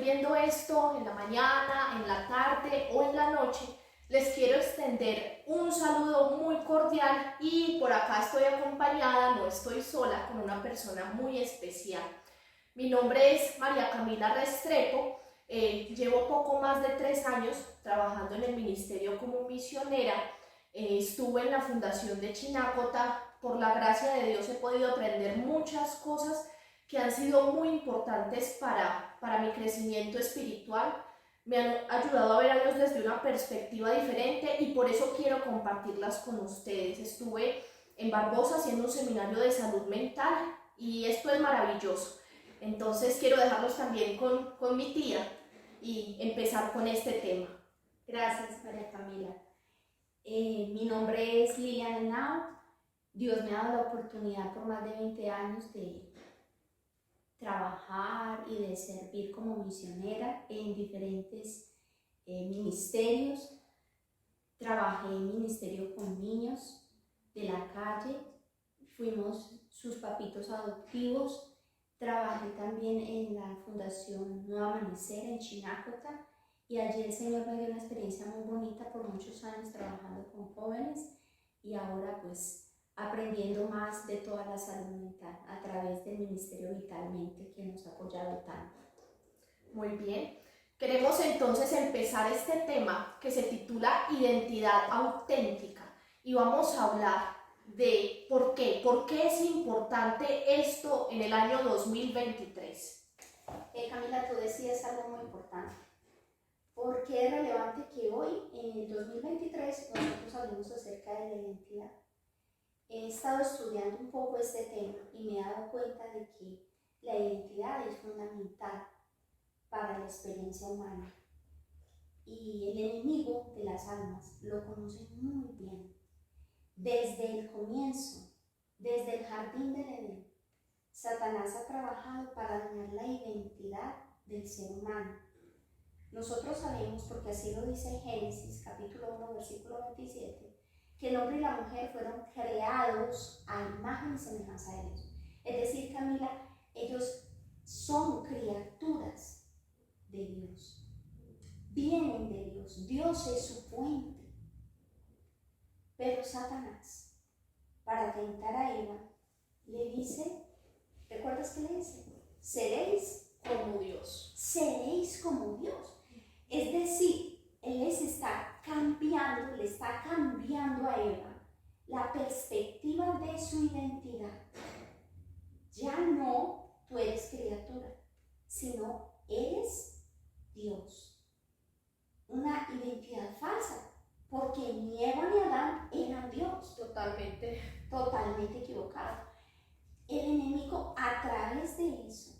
viendo esto en la mañana, en la tarde o en la noche, les quiero extender un saludo muy cordial y por acá estoy acompañada, no estoy sola, con una persona muy especial. Mi nombre es María Camila Restrepo, llevo poco más de 3 años trabajando en el ministerio como misionera. Estuve en la fundación de Chinácota. Por la gracia de Dios he podido aprender muchas cosas que han sido muy importantes para mi crecimiento espiritual. Me han ayudado a ver a Dios desde una perspectiva diferente y por eso quiero compartirlas con ustedes. Estuve en Barbosa haciendo un seminario de salud mental y esto es maravilloso. Entonces quiero dejarlos también con mi tía y empezar con este tema. Gracias, María Camila. Mi nombre es Liliana Henao. Dios me ha dado la oportunidad por más de 20 años de trabajar y de servir como misionera en diferentes ministerios. Trabajé en ministerio con niños de la calle, fuimos sus papitos adoptivos. Trabajé también en la Fundación Nuevo Amanecer en Chinácota y allí el Señor me dio una experiencia muy bonita por muchos años trabajando con jóvenes y ahora pues aprendiendo más de toda la salud mental a través del Ministerio Vitalmente que nos ha apoyado tanto. Muy bien. Queremos entonces empezar este tema que se titula Identidad auténtica y vamos a hablar de por qué es importante esto en el año 2023. Camila, tú decías algo muy importante. ¿Por qué es relevante que hoy, en el 2023, nosotros hablemos acerca de la identidad? He estado estudiando un poco este tema y me he dado cuenta de que la identidad es fundamental para la experiencia humana. Y el enemigo de las almas lo conoce muy bien. Desde el comienzo, desde el jardín del Edén, Satanás ha trabajado para dañar la identidad del ser humano. Nosotros sabemos, porque así lo dice Génesis, capítulo 1, versículo 27, que el hombre y la mujer fueron creados a imagen y semejanza de Dios. Es decir, Camila, ellos son criaturas de Dios, vienen de Dios, Dios es su fuente. Pero Satanás, para tentar a Eva, le dice, ¿recuerdas qué le dice? Seréis como Dios. Seréis como Dios. Es decir, Él les está cambiando, le está cambiando a Eva la perspectiva de su identidad. Ya no tú eres criatura, sino eres Dios. Una identidad falsa, porque ni Eva ni Adán eran Dios. Totalmente equivocado. El enemigo, a través de eso,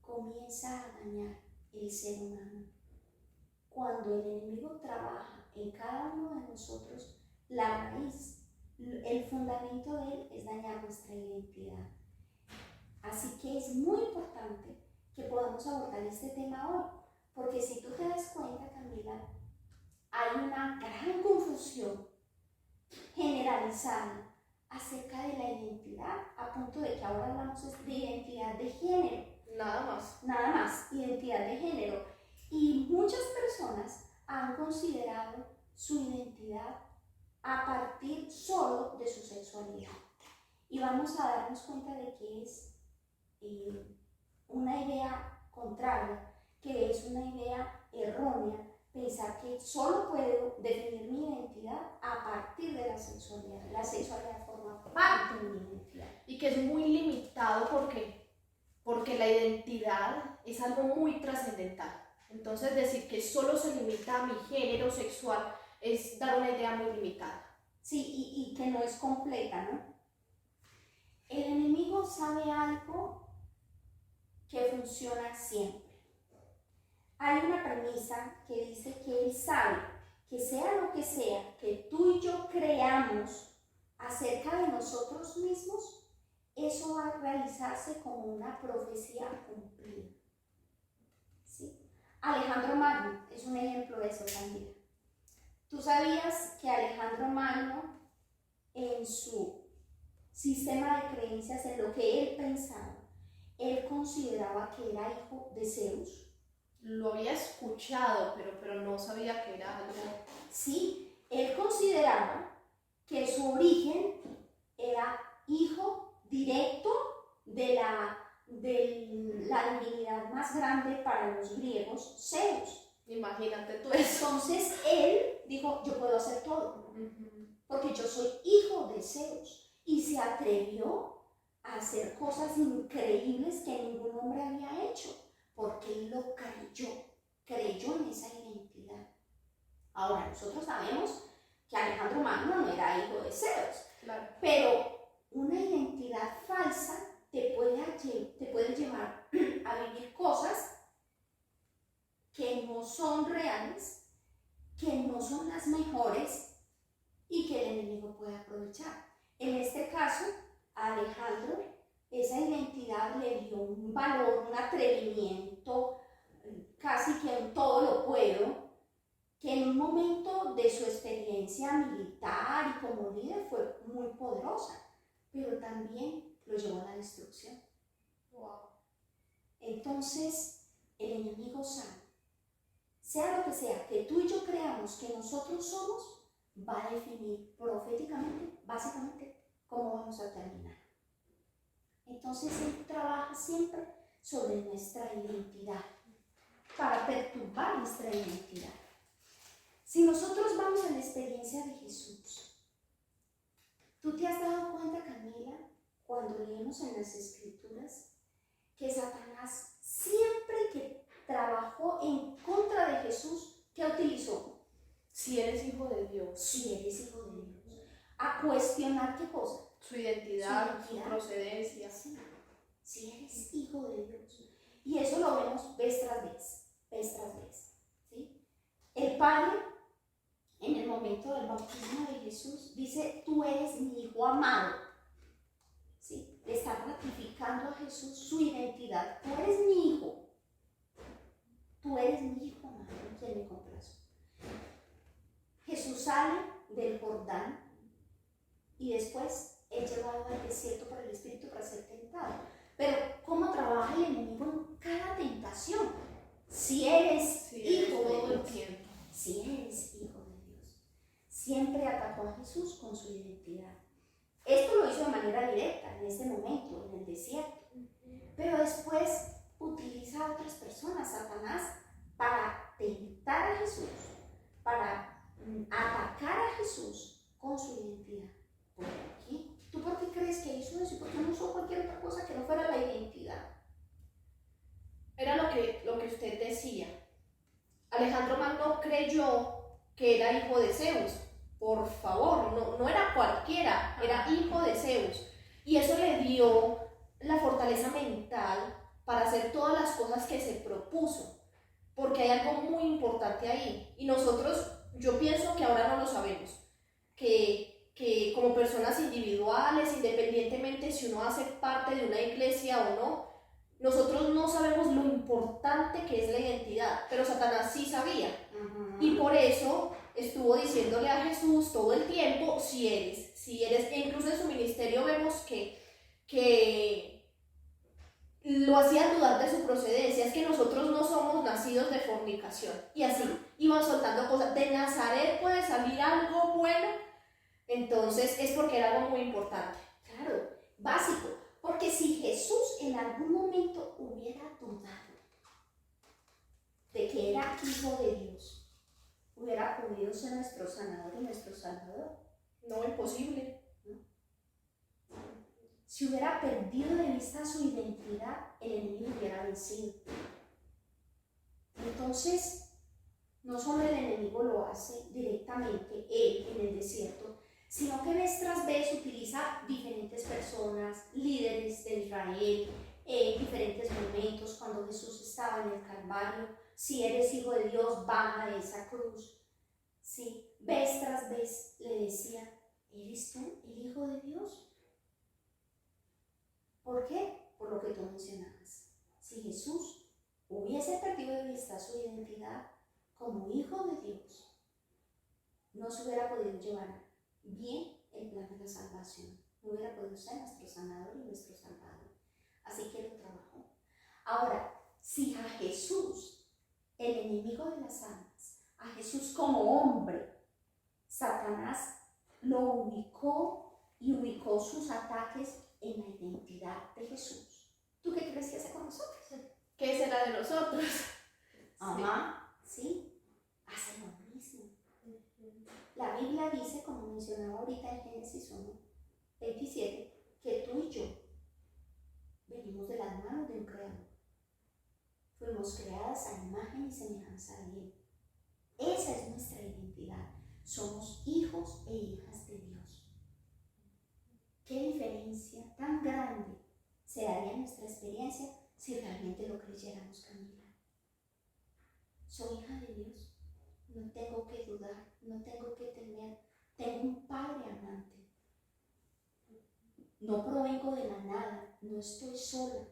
comienza a dañar el ser humano. Cuando el enemigo trabaja en cada uno de nosotros, la raíz, el fundamento de él es dañar nuestra identidad. Así que es muy importante que podamos abordar este tema hoy, porque si tú te das cuenta, Camila, hay una gran confusión generalizada acerca de la identidad, a punto de que ahora hablamos de identidad de género. Nada más, identidad de género. Y muchas personas han considerado su identidad a partir solo de su sexualidad. Y vamos a darnos cuenta de que es una idea contraria, que es una idea errónea, pensar que solo puedo definir mi identidad a partir de la sexualidad. La sexualidad forma parte de mi identidad. Y que es muy limitado porque la identidad es algo muy trascendental. Entonces decir que solo se limita a mi género sexual es dar una idea muy limitada. Sí, y que no es completa, ¿no? El enemigo sabe algo que funciona siempre. Hay una premisa que dice que él sabe que sea lo que sea que tú y yo creamos acerca de nosotros mismos, eso va a realizarse como una profecía cumplida. ¿Sí? Alejandro Magno es un ejemplo de eso también. ¿Tú sabías que Alejandro Magno, en su sistema de creencias, en lo que él pensaba, él consideraba que era hijo de Zeus? lo había escuchado, pero no sabía que era algo. Sí, él consideraba que su origen era hijo directo de la divinidad más grande para los griegos, Zeus. Imagínate tú eso. Entonces él dijo, yo puedo hacer todo, porque yo soy hijo de Zeus. Y se atrevió a hacer cosas increíbles que ningún hombre había hecho, porque él lo creyó en esa identidad. Ahora, nosotros sabemos que Alejandro Magno no era hijo de Zeus, Claro. pero una identidad falsa te puede llevar a vivir cosas que no son reales, que no son las mejores y que el enemigo puede aprovechar. En este caso, a Alejandro, esa identidad le dio un valor, un atrevimiento, casi que un todo lo puedo, que en un momento de su experiencia militar y como líder fue muy poderosa, pero también lo llevó a la destrucción. Wow. Entonces, el enemigo sabe, sea lo que sea que tú y yo creamos que nosotros somos, va a definir proféticamente, básicamente, cómo vamos a terminar. Entonces, él trabaja siempre sobre nuestra identidad, para perturbar nuestra identidad. Si nosotros vamos a la experiencia de Jesús, ¿tú te has dado cuenta, Camila, cuando leemos en las Escrituras, que Satanás siempre que trabajó en contra de Jesús, ¿qué utilizó? Si eres hijo de Dios. Si eres hijo de Dios. A cuestionar qué cosa. Su identidad, su procedencia. Sí. Si eres hijo de Dios. Y eso lo vemos vez tras vez. ¿Sí? El Padre, en el momento del bautismo de Jesús, dice, tú eres mi hijo amado. ¿Sí? Le está ratificando a Jesús su identidad. Tú eres mi hijo. Tú eres mi hijo amado, en quien me complazco. Jesús sale del Jordán y después es llevado al desierto por el Espíritu para ser tentado. Pero ¿cómo trabaja el enemigo en cada tentación? Si eres hijo de Dios, si eres hijo de Dios, siempre atacó a Jesús con su identidad. Esto lo hizo de manera directa en este momento, en el desierto. Pero después utiliza a otras personas, Satanás, para tentar a Jesús, para atacar a Jesús con su identidad. ¿Por qué? ¿Tú por qué crees que hizo eso? ¿Y por qué no usó cualquier otra cosa que no fuera la identidad? Era lo que usted decía. Alejandro Magno creyó que era hijo de Zeus. Por favor, no era cualquiera, era hijo de Zeus. Y eso le dio la fortaleza mental para hacer todas las cosas que se propuso. Porque hay algo muy importante ahí. Y nosotros, yo pienso que ahora no lo sabemos. Que como personas individuales, independientemente si uno hace parte de una iglesia o no, nosotros no sabemos lo importante que es la identidad, pero Satanás sí sabía. Y por eso estuvo diciéndole a Jesús todo el tiempo, si eres, e incluso en su ministerio vemos que lo hacían dudar de su procedencia, es que nosotros no somos nacidos de fornicación. Y así iban soltando cosas, de Nazaret puede salir algo bueno, entonces es porque era algo muy importante. Claro, básico, porque si Jesús en algún momento hubiera dudado de que era hijo de Dios, hubiera podido ser nuestro sanador y nuestro salvador. No, imposible. Si hubiera perdido de vista su identidad, el enemigo hubiera vencido. Entonces, no solo el enemigo lo hace directamente, él en el desierto, sino que vez tras vez utiliza diferentes personas, líderes de Israel, en diferentes momentos, cuando Jesús estaba en el Calvario. Si eres hijo de Dios, baja de esa cruz. Sí, vez tras vez le decía, ¿eres tú el hijo de Dios? ¿Por qué? Por lo que tú mencionabas. Si Jesús hubiese perdido de vista su identidad como hijo de Dios, no se hubiera podido llevar bien el plan de la salvación. No hubiera podido ser nuestro sanador y nuestro salvador. Así que lo trabajó. Ahora, si a Jesús enemigo de las almas, a Jesús como hombre, Satanás lo ubicó y ubicó sus ataques en la identidad de Jesús. ¿Tú qué crees que hace con nosotros? ¿Qué será de nosotros? Ajá, sí, hace lo mismo. La Biblia dice, como mencionaba ahorita en Génesis 1:27, que tú y yo venimos de las manos de un creador. Fuimos creadas a imagen y semejanza de Él. Esa es nuestra identidad. Somos hijos e hijas de Dios. ¿Qué diferencia tan grande se daría en nuestra experiencia si realmente lo creyéramos, Camila? Soy hija de Dios. No tengo que dudar, no tengo que temer. Tengo un Padre amante. No provengo de la nada, no estoy sola.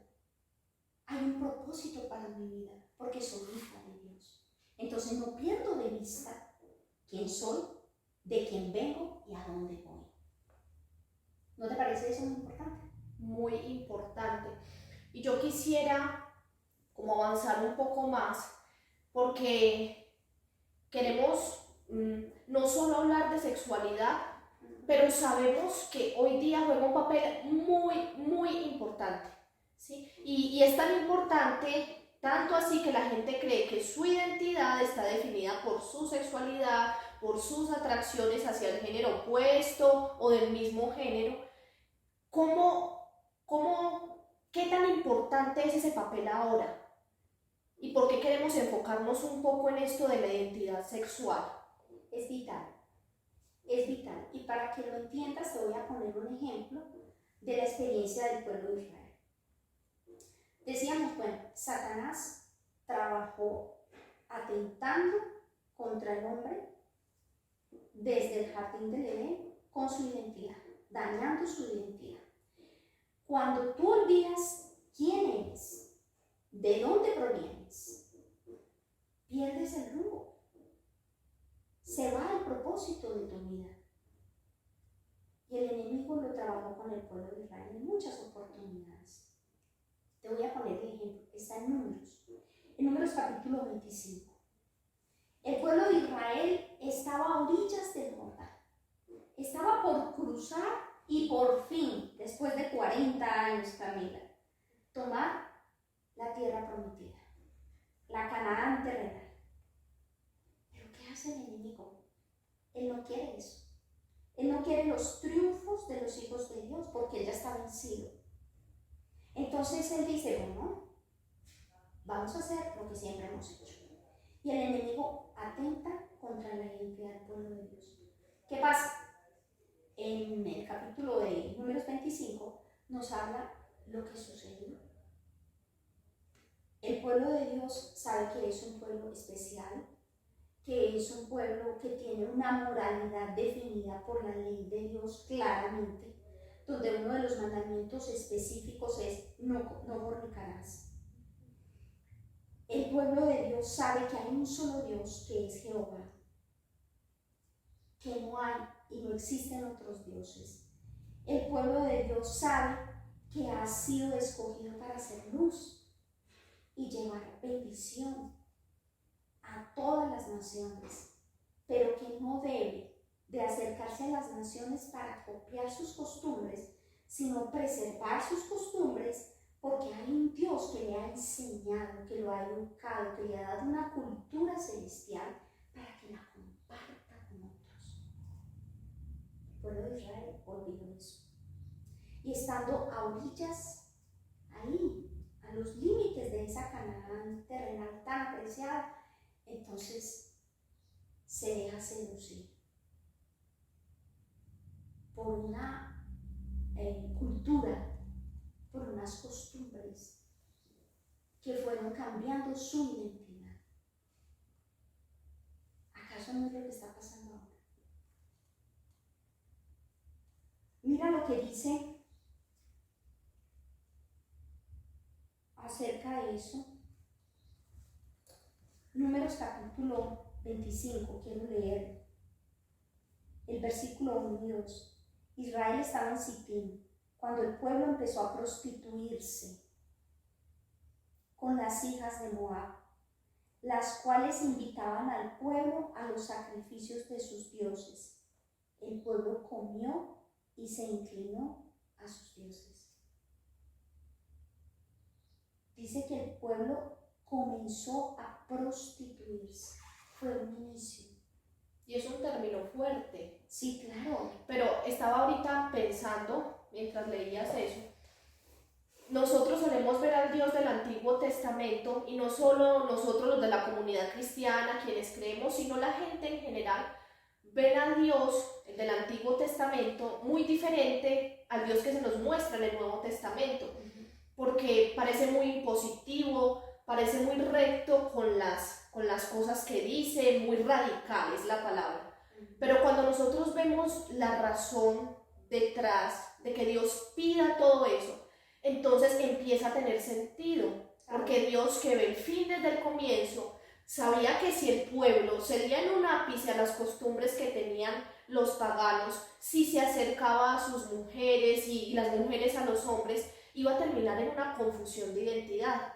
Hay un propósito para mi vida, porque soy hija de Dios. Entonces no pierdo de vista quién soy, de quién vengo y a dónde voy. ¿No te parece eso muy importante? Muy importante. Y yo quisiera como avanzar un poco más, porque queremos no solo hablar de sexualidad, pero sabemos que hoy día juega un papel muy importante, ¿sí? Y es tan importante, tanto así que la gente cree que su identidad está definida por su sexualidad, por sus atracciones hacia el género opuesto o del mismo género. ¿Qué tan importante es ese papel ahora? ¿Y por qué queremos enfocarnos un poco en esto de la identidad sexual? Es vital, es vital. Y para que lo entiendas te voy a poner un ejemplo de la experiencia del pueblo de Israel. Decíamos, bueno, Satanás trabajó atentando contra el hombre desde el jardín del Edén con su identidad, dañando su identidad. Cuando tú olvidas quién eres, de dónde provienes, pierdes el rumbo. Se va el propósito de tu vida. Y el enemigo lo trabajó con el pueblo de Israel en muchas oportunidades. Te voy a poner el ejemplo, está en Números capítulo 25. El pueblo de Israel estaba a orillas del Jordán. Estaba por cruzar y por fin, después de 40 años, Camila, tomar la tierra prometida, la Canaán terrenal. Pero ¿qué hace el enemigo? Él no quiere eso. Él no quiere los triunfos de los hijos de Dios porque él ya está vencido. Entonces él dice, bueno, vamos a hacer lo que siempre hemos hecho. Y el enemigo atenta contra la identidad del pueblo de Dios. ¿Qué pasa? En el capítulo de Números 25 nos habla lo que sucedió. El pueblo de Dios sabe que es un pueblo especial, que es un pueblo que tiene una moralidad definida por la ley de Dios claramente, donde uno de los mandamientos específicos es no fornicarás. El pueblo de Dios sabe que hay un solo Dios, que es Jehová, que no hay y no existen otros dioses. El pueblo de Dios sabe que ha sido escogido para hacer luz y llevar bendición a todas las naciones, pero que no debe de acercarse a las naciones para copiar sus costumbres, sino preservar sus costumbres, porque hay un Dios que le ha enseñado, que lo ha educado, que le ha dado una cultura celestial para que la comparta con otros. El pueblo de Israel olvidó eso. Y estando a orillas, ahí, a los límites de esa Canaán terrenal tan apreciada, entonces se deja seducir por una cultura, por unas costumbres que fueron cambiando su identidad. ¿Acaso no es lo que está pasando ahora? Mira lo que dice acerca de eso. Números capítulo 25, quiero leer el versículo 1 y 2. Israel estaba en Sitín cuando el pueblo empezó a prostituirse con las hijas de Moab, las cuales invitaban al pueblo a los sacrificios de sus dioses. El pueblo comió y se inclinó a sus dioses. Dice que el pueblo comenzó a prostituirse. Fue un inicio. Y es un término fuerte. Sí, claro. Pero estaba ahorita pensando, mientras leías eso, nosotros solemos ver al Dios del Antiguo Testamento, y no solo nosotros los de la comunidad cristiana, quienes creemos, sino la gente en general, ven a Dios, el del Antiguo Testamento, muy diferente al Dios que se nos muestra en el Nuevo Testamento, porque parece muy impositivo, parece muy recto con las cosas que dice, muy radical es la palabra. Pero cuando nosotros vemos la razón detrás de que Dios pida todo eso, entonces empieza a tener sentido, porque Dios, que ve el fin desde el comienzo, sabía que si el pueblo cedía en un ápice a las costumbres que tenían los paganos, si se acercaba a sus mujeres y las mujeres a los hombres, iba a terminar en una confusión de identidad,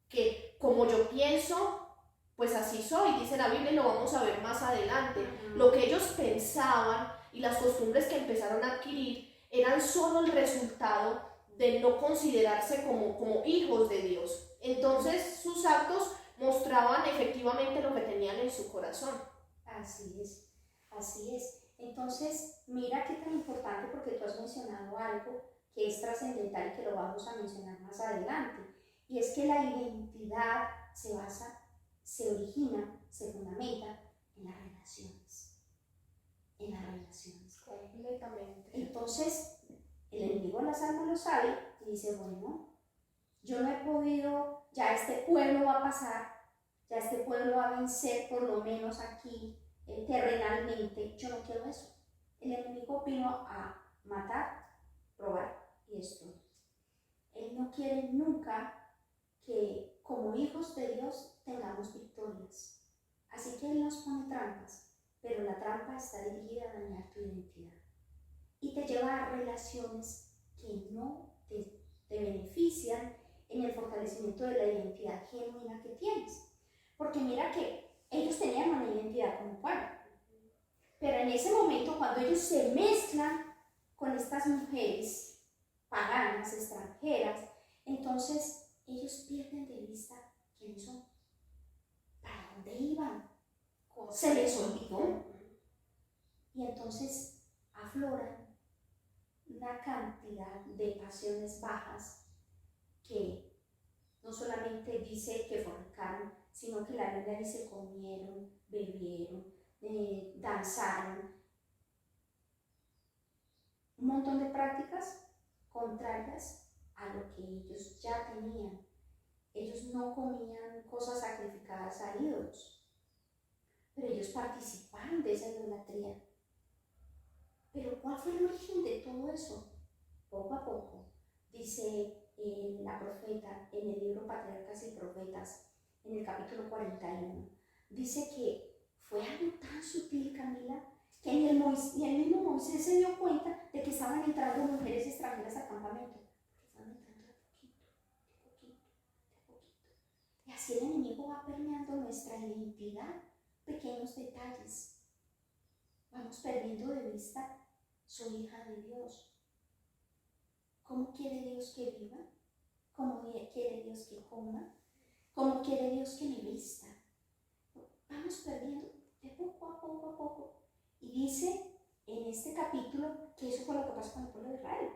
que como yo pienso, pues así soy, dice la Biblia, y lo vamos a ver más adelante. Lo que ellos pensaban y las costumbres que empezaron a adquirir eran solo el resultado de no considerarse como hijos de Dios. Entonces sus actos mostraban efectivamente lo que tenían en su corazón. Así es, así es. Entonces, mira qué tan importante, porque tú has mencionado algo que es trascendental y que lo vamos a mencionar más adelante, y es que la identidad se basa, se origina, se fundamenta en las relaciones. En las relaciones. Completamente. Entonces, el enemigo de las almas lo sabe y dice, bueno, yo no he podido, ya este pueblo va a pasar, ya este pueblo va a vencer por lo menos aquí terrenalmente, yo no quiero eso. El enemigo vino a matar, robar y destruir. Él no quiere nunca que como hijos de Dios tengamos victorias. Así que Él nos pone trampas, pero la trampa está dirigida a dañar tu identidad y te lleva a relaciones que no te benefician en el fortalecimiento de la identidad genuina que tienes. Porque mira que ellos tenían una identidad como pueblo, pero en ese momento cuando ellos se mezclan con estas mujeres paganas, extranjeras, entonces ellos pierden de vista quiénes son, para dónde iban, se les olvidó, y entonces afloran una cantidad de pasiones bajas que no solamente dice que fornicaron, sino que la Biblia dice comieron, bebieron, danzaron. Un montón de prácticas contrarias a lo que ellos ya tenían. Ellos no comían cosas sacrificadas a ídolos, pero ellos participaron de esa idolatría. Pero ¿cuál fue el origen de todo eso? Poco a poco, dice la profeta en el libro Patriarcas y Profetas, en el capítulo 41, dice que fue algo tan sutil, Camila, que ni el mismo Moisés se dio cuenta de que estaban entrando mujeres extranjeras al campamento, porque estaban entrando de poquito, de poquito, de poquito. Y así el enemigo va permeando nuestra identidad, pequeños detalles. Vamos perdiendo de vista, soy hija de Dios. ¿Cómo quiere Dios que viva? ¿Cómo quiere Dios que coma? ¿Cómo quiere Dios que me vista? Vamos perdiendo de poco a poco a poco. Y dice en este capítulo que eso fue lo que pasó con el pueblo de Israel.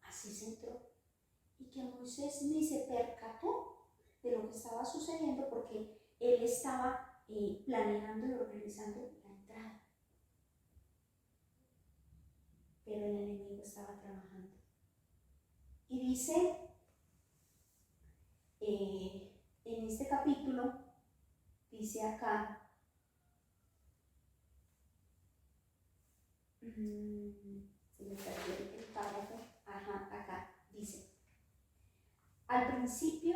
Así se entró. Y que Moisés ni se percató de lo que estaba sucediendo porque él estaba planeando y organizando la entrada. Pero el enemigo estaba trabajando. Y dice en este capítulo, dice acá, se me perdió el párrafo, acá dice, al principio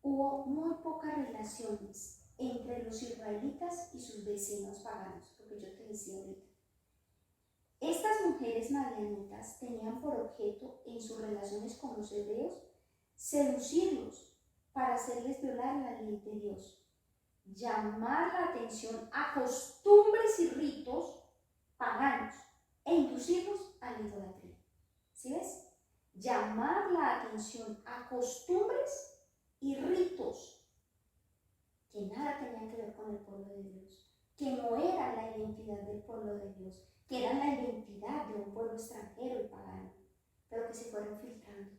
hubo muy pocas relaciones entre los israelitas y sus vecinos paganos, lo que yo te decía ahorita. Estas mujeres madianitas tenían por objeto en sus relaciones con los hebreos seducirlos para hacerles violar la ley de Dios. llamar la atención a costumbres y ritos paganos e inducirlos a la idolatría. ¿Sí ves? Llamar la atención a costumbres y ritos que nada tenían que ver con el pueblo de Dios, que no era la identidad del pueblo de Dios, que era la identidad de un pueblo extranjero y pagano, pero que se fueron filtrando.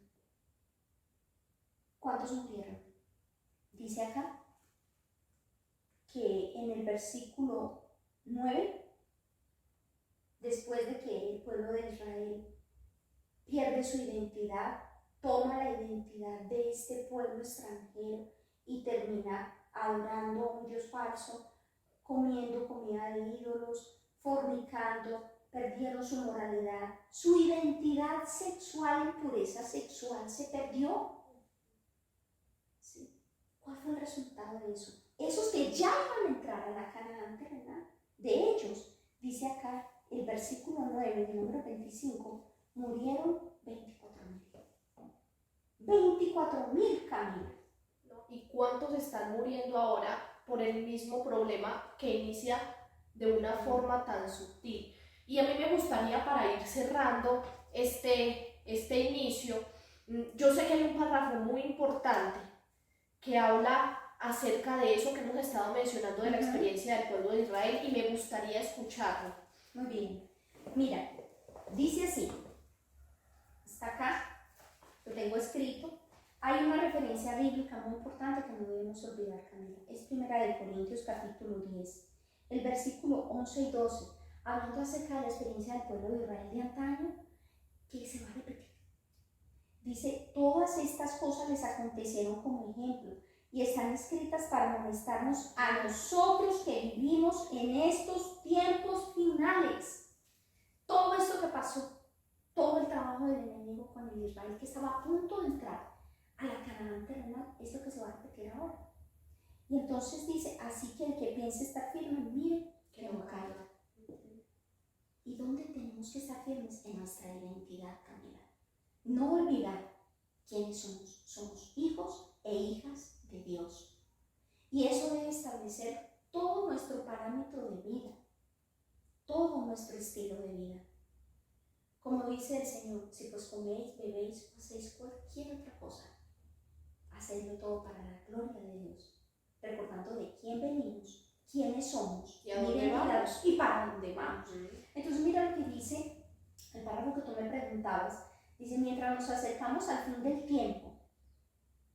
¿Cuántos murieron? Dice acá que en el versículo 9, después de que el pueblo de Israel pierde su identidad, toma la identidad de este pueblo extranjero y termina adorando a un Dios falso, comiendo comida de ídolos, fornicando, perdieron su moralidad, su identidad sexual, impureza sexual se perdió. ¿Sí? ¿Cuál fue el resultado de eso? Esos que ya iban a entrar a la Canaán terrenal, de ellos, dice acá el versículo 9 del número 25, murieron 24,000. 24,000 caminos. ¿Y cuántos están muriendo ahora por el mismo problema que inicia de una forma tan sutil? Y a mí me gustaría, para ir cerrando este inicio, yo sé que hay un párrafo muy importante que habla acerca de eso que hemos estado mencionando, de la experiencia del pueblo de Israel, y me gustaría escucharlo. Muy bien. Mira, dice así, está acá, lo tengo escrito. Hay una referencia bíblica muy importante que no debemos olvidar, Camila. Es 1 Corintios capítulo 10, el versículo 11 y 12, hablando acerca de la experiencia del pueblo de Israel de antaño, que se va a repetir. Dice, todas estas cosas les acontecieron como ejemplo y están escritas para amonestarnos a nosotros que vivimos en estos tiempos finales. Todo esto que pasó, todo el trabajo del enemigo con el Israel que estaba a punto de entrar a la Canaán terrenal, es lo que se va a repetir ahora. Y entonces dice, así que el que piense estar firme, mire que no caiga. ¿Y dónde tenemos que estar firmes? En nuestra identidad, Camila. No olvidar quiénes somos. Somos hijos e hijas de Dios. Y eso debe establecer todo nuestro parámetro de vida, todo nuestro estilo de vida. Como dice el Señor, si pues coméis, bebéis o hacéis cualquier otra cosa, hacedlo todo para la gloria de Dios, recordando de quién venimos, quiénes somos, y a dónde vamos y para dónde vamos. Entonces mira lo que dice el párrafo que tú me preguntabas. Dice, mientras nos acercamos al fin del tiempo,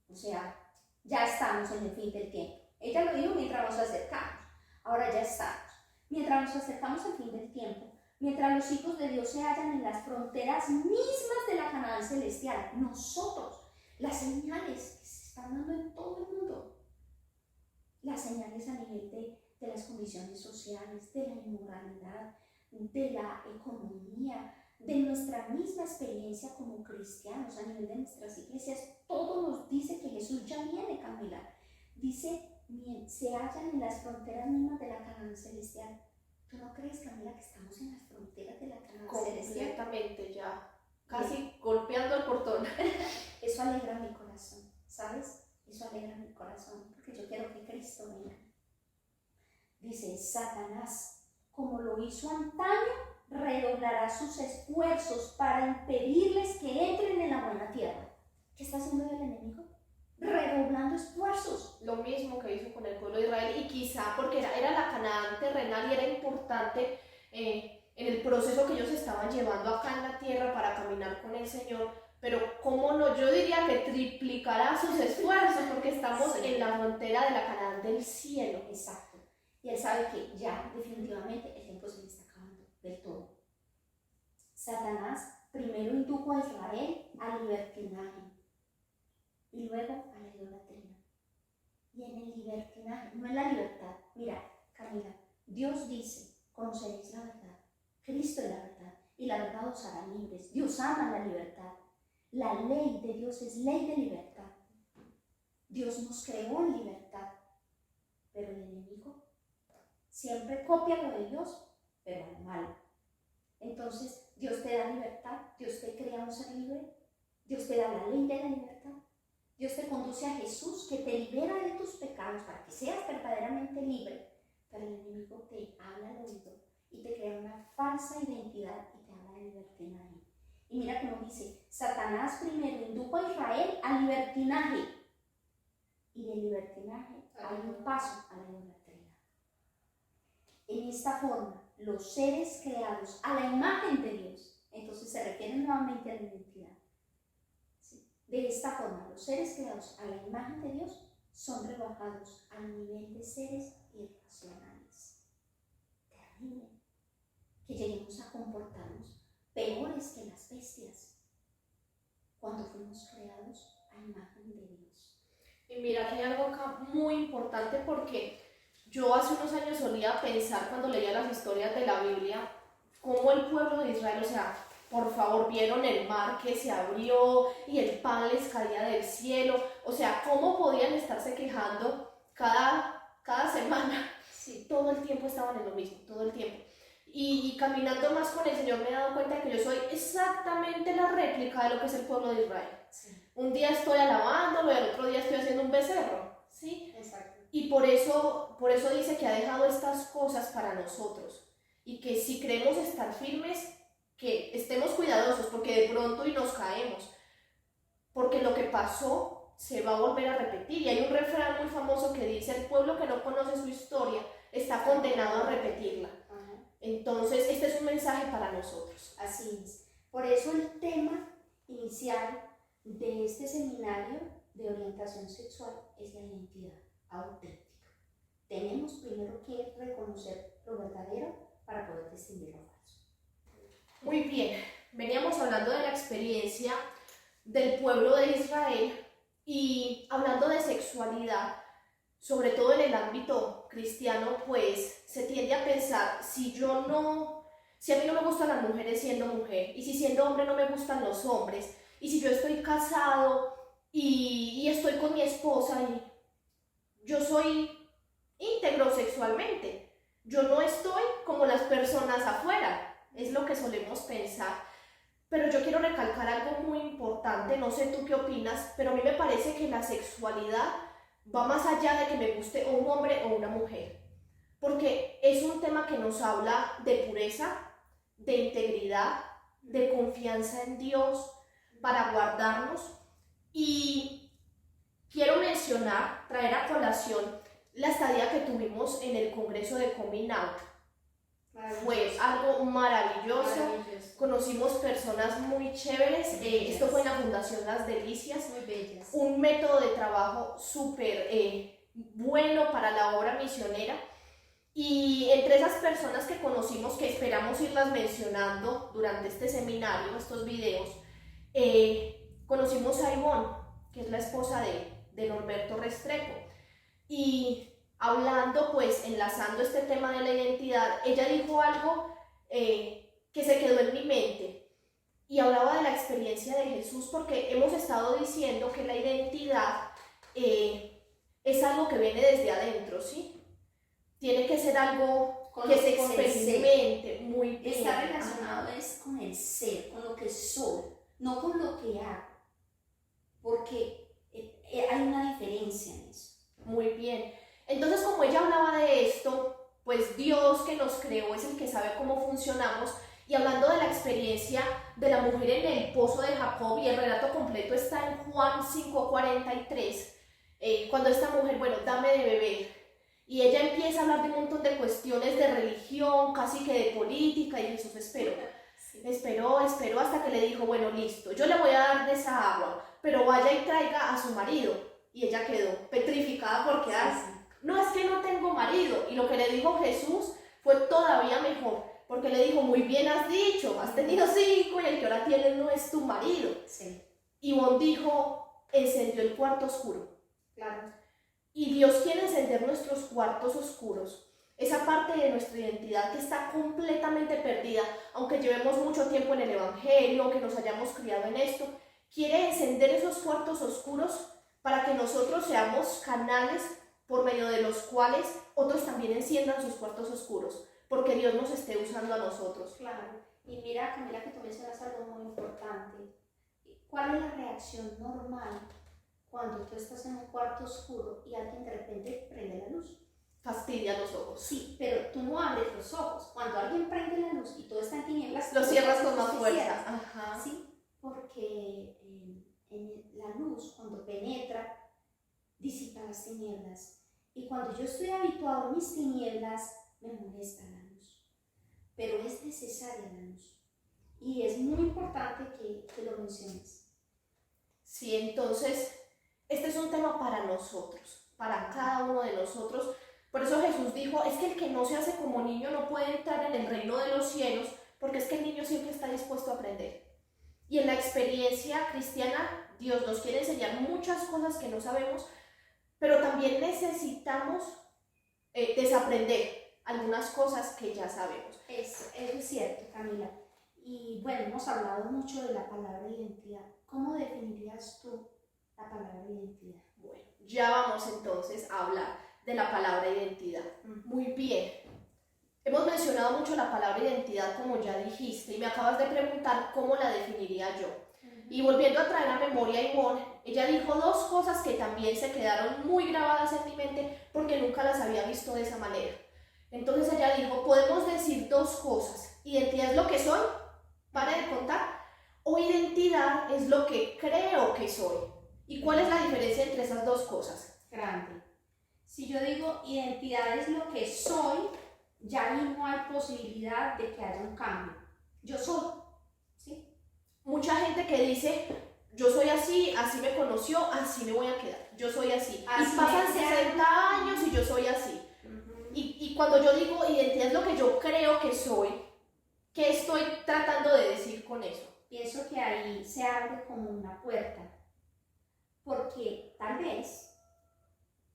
o sea, ya estamos en el fin del tiempo. Ella lo dijo mientras nos acercamos, ahora ya estamos. Mientras nos acercamos al fin del tiempo, mientras los hijos de Dios se hallan en las fronteras mismas de la Canaán celestial, nosotros, las señales que se están dando en todo el mundo, las señales a nivel de las condiciones sociales, de la inmoralidad, de la economía, de nuestra misma experiencia como cristianos, a nivel de nuestras iglesias, todo nos dice que Jesús ya viene, Camila. Dice, se hallan en las fronteras mismas de la Canaán celestial. ¿Tú no crees, Camila, que estamos en las fronteras de la Canaán celestial? Completamente, ya casi golpeando el portón. Eso alegra mi corazón, ¿sabes? Eso alegra mi corazón, porque yo quiero que Cristo venga. Dice, Satanás, como lo hizo antaño, redoblará sus esfuerzos para impedirles que entren en la buena tierra. ¿Qué está haciendo el enemigo? Redoblando esfuerzos. Lo mismo que hizo con el pueblo de Israel, y quizá porque era la Canaán terrenal y era importante en el proceso que ellos estaban llevando acá en la tierra para caminar con el Señor, pero cómo no, yo diría que triplicará sus esfuerzos porque estamos en la frontera de la Canaán del cielo. Exacto. Y él sabe que ya definitivamente el tiempo se le está acabando del todo. Satanás primero indujo a Israel al libertinaje y luego a la idolatría. Y en el libertinaje, no en la libertad. Mira, Camila, Dios dice, conoceréis la verdad. Cristo es la verdad y la verdad os hará libres. Dios ama la libertad. La ley de Dios es ley de libertad. Dios nos creó en libertad, pero el enemigo siempre copia lo de Dios, pero al mal. Entonces, Dios te da libertad, Dios te crea un ser libre, Dios te da la ley de la libertad, Dios te conduce a Jesús, que te libera de tus pecados para que seas verdaderamente libre, pero el enemigo te habla al oído y te crea una falsa identidad y te habla de libertinaje. Y mira cómo dice, Satanás primero indujo a Israel al libertinaje, y del libertinaje hay un paso a la idolatría. En esta forma, los seres creados a la imagen de Dios, entonces se refiere nuevamente a la identidad. ¿Sí? De esta forma, los seres creados a la imagen de Dios son rebajados al nivel de seres irracionales. Terrible que lleguemos a comportarnos peores que las bestias cuando fuimos creados a imagen de Dios. Y mira que hay algo acá muy importante, porque yo hace unos años solía pensar, cuando leía las historias de la Biblia, cómo el pueblo de Israel, o sea, por favor, vieron el mar que se abrió y el pan les caía del cielo, o sea, cómo podían estarse quejando cada semana. Sí. Todo el tiempo estaban en lo mismo, todo el tiempo. Y caminando más con el Señor me he dado cuenta que yo soy exactamente la réplica de lo que es el pueblo de Israel. Sí. Un día estoy alabándolo y al otro día estoy haciendo un becerro, ¿sí? Exacto. Y por eso dice que ha dejado estas cosas para nosotros, y que si queremos estar firmes, que estemos cuidadosos, porque de pronto y nos caemos, porque lo que pasó se va a volver a repetir. Y hay un refrán muy famoso que dice: el pueblo que no conoce su historia está condenado a repetirla. Entonces este es un mensaje para nosotros. Así es. Por eso el tema inicial de este seminario de orientación sexual es la identidad auténtica. Tenemos primero que reconocer lo verdadero para poder distinguir lo falso. Muy bien, veníamos hablando de la experiencia del pueblo de Israel y hablando de sexualidad, sobre todo en el ámbito cristiano, pues se tiende a pensar, si a mí no me gustan las mujeres siendo mujer, y si siendo hombre no me gustan los hombres, y si yo estoy casado y estoy con mi esposa y yo soy íntegro sexualmente, yo no estoy como las personas afuera, es lo que solemos pensar. Pero yo quiero recalcar algo muy importante, no sé tú qué opinas, pero a mí me parece que la sexualidad va más allá de que me guste o un hombre o una mujer, porque es un tema que nos habla de pureza, de integridad, de confianza en Dios para guardarnos. Y quiero traer a colación la estadía que tuvimos en el Congreso de Coming Out. Fue algo maravilloso. Conocimos personas muy chéveres. Esto fue en la Fundación Las Delicias. Muy bellas. Un método de trabajo súper bueno para la obra misionera. Y entre esas personas que conocimos, que esperamos irlas mencionando durante este seminario, estos videos, conocimos a Ivonne, que es la esposa de Norberto Restrepo. Y hablando, pues enlazando este tema de la identidad, ella dijo algo que se quedó en mi mente, y hablaba de la experiencia de Jesús, porque hemos estado diciendo que la identidad es algo que viene desde adentro, ¿sí? Tiene que ser algo que se experimente muy bien. Está relacionado es con el ser, con lo que soy, no con lo que hago, porque hay una diferencia en eso. Muy bien. Entonces, como ella hablaba de esto, pues Dios que nos creó es el que sabe cómo funcionamos. Y hablando de la experiencia de la mujer en el pozo de Jacob, y el relato completo está en Juan 5:43, cuando esta mujer, bueno, dame de beber, y ella empieza a hablar de un montón de cuestiones de religión, casi que de política, y Jesús esperó hasta que le dijo, bueno, listo, yo le voy a dar de esa agua, pero vaya y traiga a su marido. Y ella quedó petrificada porque no, es que no tengo marido. Y lo que le dijo Jesús fue todavía mejor, porque le dijo, muy bien has dicho, has tenido 5 y el que ahora tienes no es tu marido. Sí. Y Ivonne dijo, encendió el cuarto oscuro. Claro. Y Dios quiere encender nuestros cuartos oscuros, esa parte de nuestra identidad que está completamente perdida, aunque llevemos mucho tiempo en el Evangelio, aunque nos hayamos criado en esto. Quiere encender esos cuartos oscuros para que nosotros seamos canales por medio de los cuales otros también enciendan sus cuartos oscuros, porque Dios nos esté usando a nosotros. Claro. Y mira, Camila, que tú mencionas algo muy importante. ¿Cuál es la reacción normal cuando tú estás en un cuarto oscuro y alguien de repente prende la luz. Fastidia los ojos. Sí, pero tú no abres los ojos. Cuando alguien prende la luz y todo está en tinieblas, Lo cierras con más se fuerza. cierra. Ajá. Sí, porque en la luz, cuando penetra, disipa las tinieblas. Y cuando yo estoy habituado a mis tinieblas, me molesta la luz. Pero es necesaria la luz. Y es muy importante que lo menciones. Sí, entonces, este es un tema para nosotros, para cada uno de nosotros. Por eso Jesús dijo, es que el que no se hace como niño no puede entrar en el reino de los cielos, porque es que el niño siempre está dispuesto a aprender. Y en la experiencia cristiana, Dios nos quiere enseñar muchas cosas que no sabemos, pero también necesitamos desaprender algunas cosas que ya sabemos. Eso es cierto, Camila. Y bueno, hemos hablado mucho de la palabra identidad. ¿Cómo definirías tú la palabra identidad? Bueno, ya vamos entonces a hablar de la palabra identidad. Muy bien. Hemos mencionado mucho la palabra identidad, como ya dijiste, y me acabas de preguntar cómo la definiría yo. Y volviendo a traer a memoria a Ivonne, ella dijo dos cosas que también se quedaron muy grabadas en mi mente porque nunca las había visto de esa manera. Entonces ella dijo, podemos decir dos cosas. Identidad es lo que soy, para de contar, o identidad es lo que creo que soy. ¿Y cuál es la diferencia entre esas dos cosas? Grande. Si yo digo identidad es lo que soy, ya ahí no hay posibilidad de que haya un cambio. Yo soy, ¿sí? Mucha gente que dice, yo soy así, así me conoció, así me voy a quedar. Yo soy así. Así y pasan me 60 años y yo soy así. Y cuando yo digo identidad es lo que yo creo que soy, ¿qué estoy tratando de decir con eso? Pienso que ahí se abre como una puerta, porque tal vez,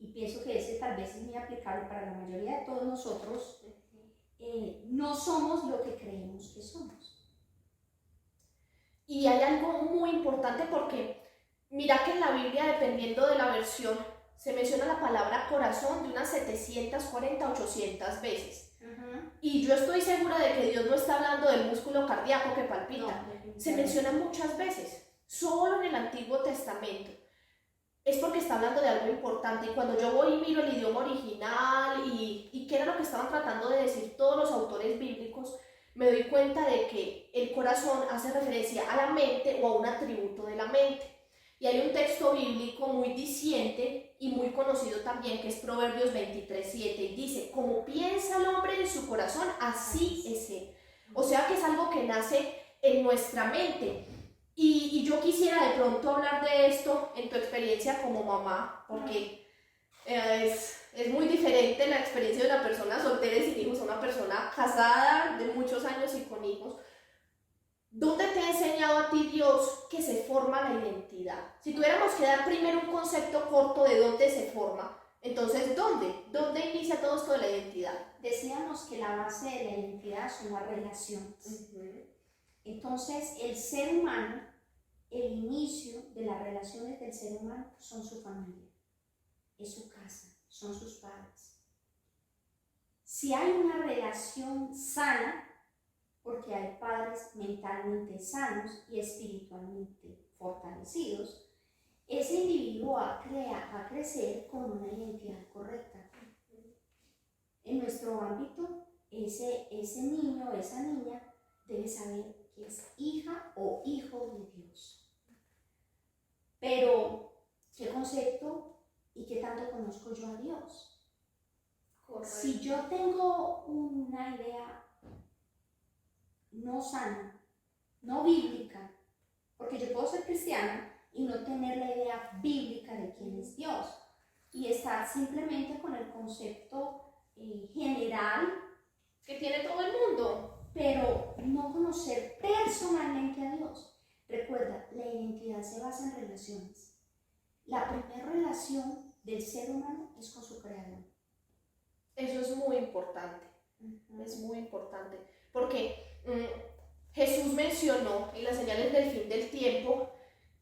y pienso que ese tal vez es muy aplicable para la mayoría de todos nosotros, no somos lo que creemos que somos. Y hay algo muy importante porque mira que en la Biblia, dependiendo de la versión, se menciona la palabra corazón de unas 740, 800 veces. Y yo estoy segura de que Dios no está hablando del músculo cardíaco que palpita. No, se menciona muchas veces, solo en el Antiguo Testamento. Es porque está hablando de algo importante. Y cuando yo voy y miro el idioma original y qué era lo que estaban tratando de decir todos los autores bíblicos, me doy cuenta de que el corazón hace referencia a la mente o a un atributo de la mente. Y hay un texto bíblico muy diciente y muy conocido también, que es Proverbios 23:7, y dice, como piensa el hombre en su corazón, así es él. O sea que es algo que nace en nuestra mente. Y yo quisiera de pronto hablar de esto en tu experiencia como mamá, porque es muy diferente la experiencia de una persona soltera y sin hijos a una persona casada de muchos años y con hijos. ¿Dónde te ha enseñado a ti Dios que se forma la identidad? Si tuviéramos que dar primero un concepto corto de dónde se forma, entonces ¿dónde? ¿Dónde inicia todo esto de la identidad? Decíamos que la base de la identidad son las relaciones. Entonces, el ser humano, el inicio de las relaciones del ser humano son su familia, es su casa, son sus padres. Si hay una relación sana, porque hay padres mentalmente sanos y espiritualmente fortalecidos, ese individuo va a crecer con una identidad correcta. En nuestro ámbito, ese niño o esa niña debe saber que es hija o hijo de Dios. Pero, ¿qué concepto y qué tanto conozco yo a Dios? Correcto. Si yo tengo una idea no sana, no bíblica, porque yo puedo ser cristiana y no tener la idea bíblica de quién es Dios y estar simplemente con el concepto general que tiene todo el mundo, pero no conocer personalmente a Dios. Recuerda, la identidad se basa en relaciones. La primera relación del ser humano es con su creador. Eso es muy importante. Es muy importante porque Jesús mencionó en las señales del fin del tiempo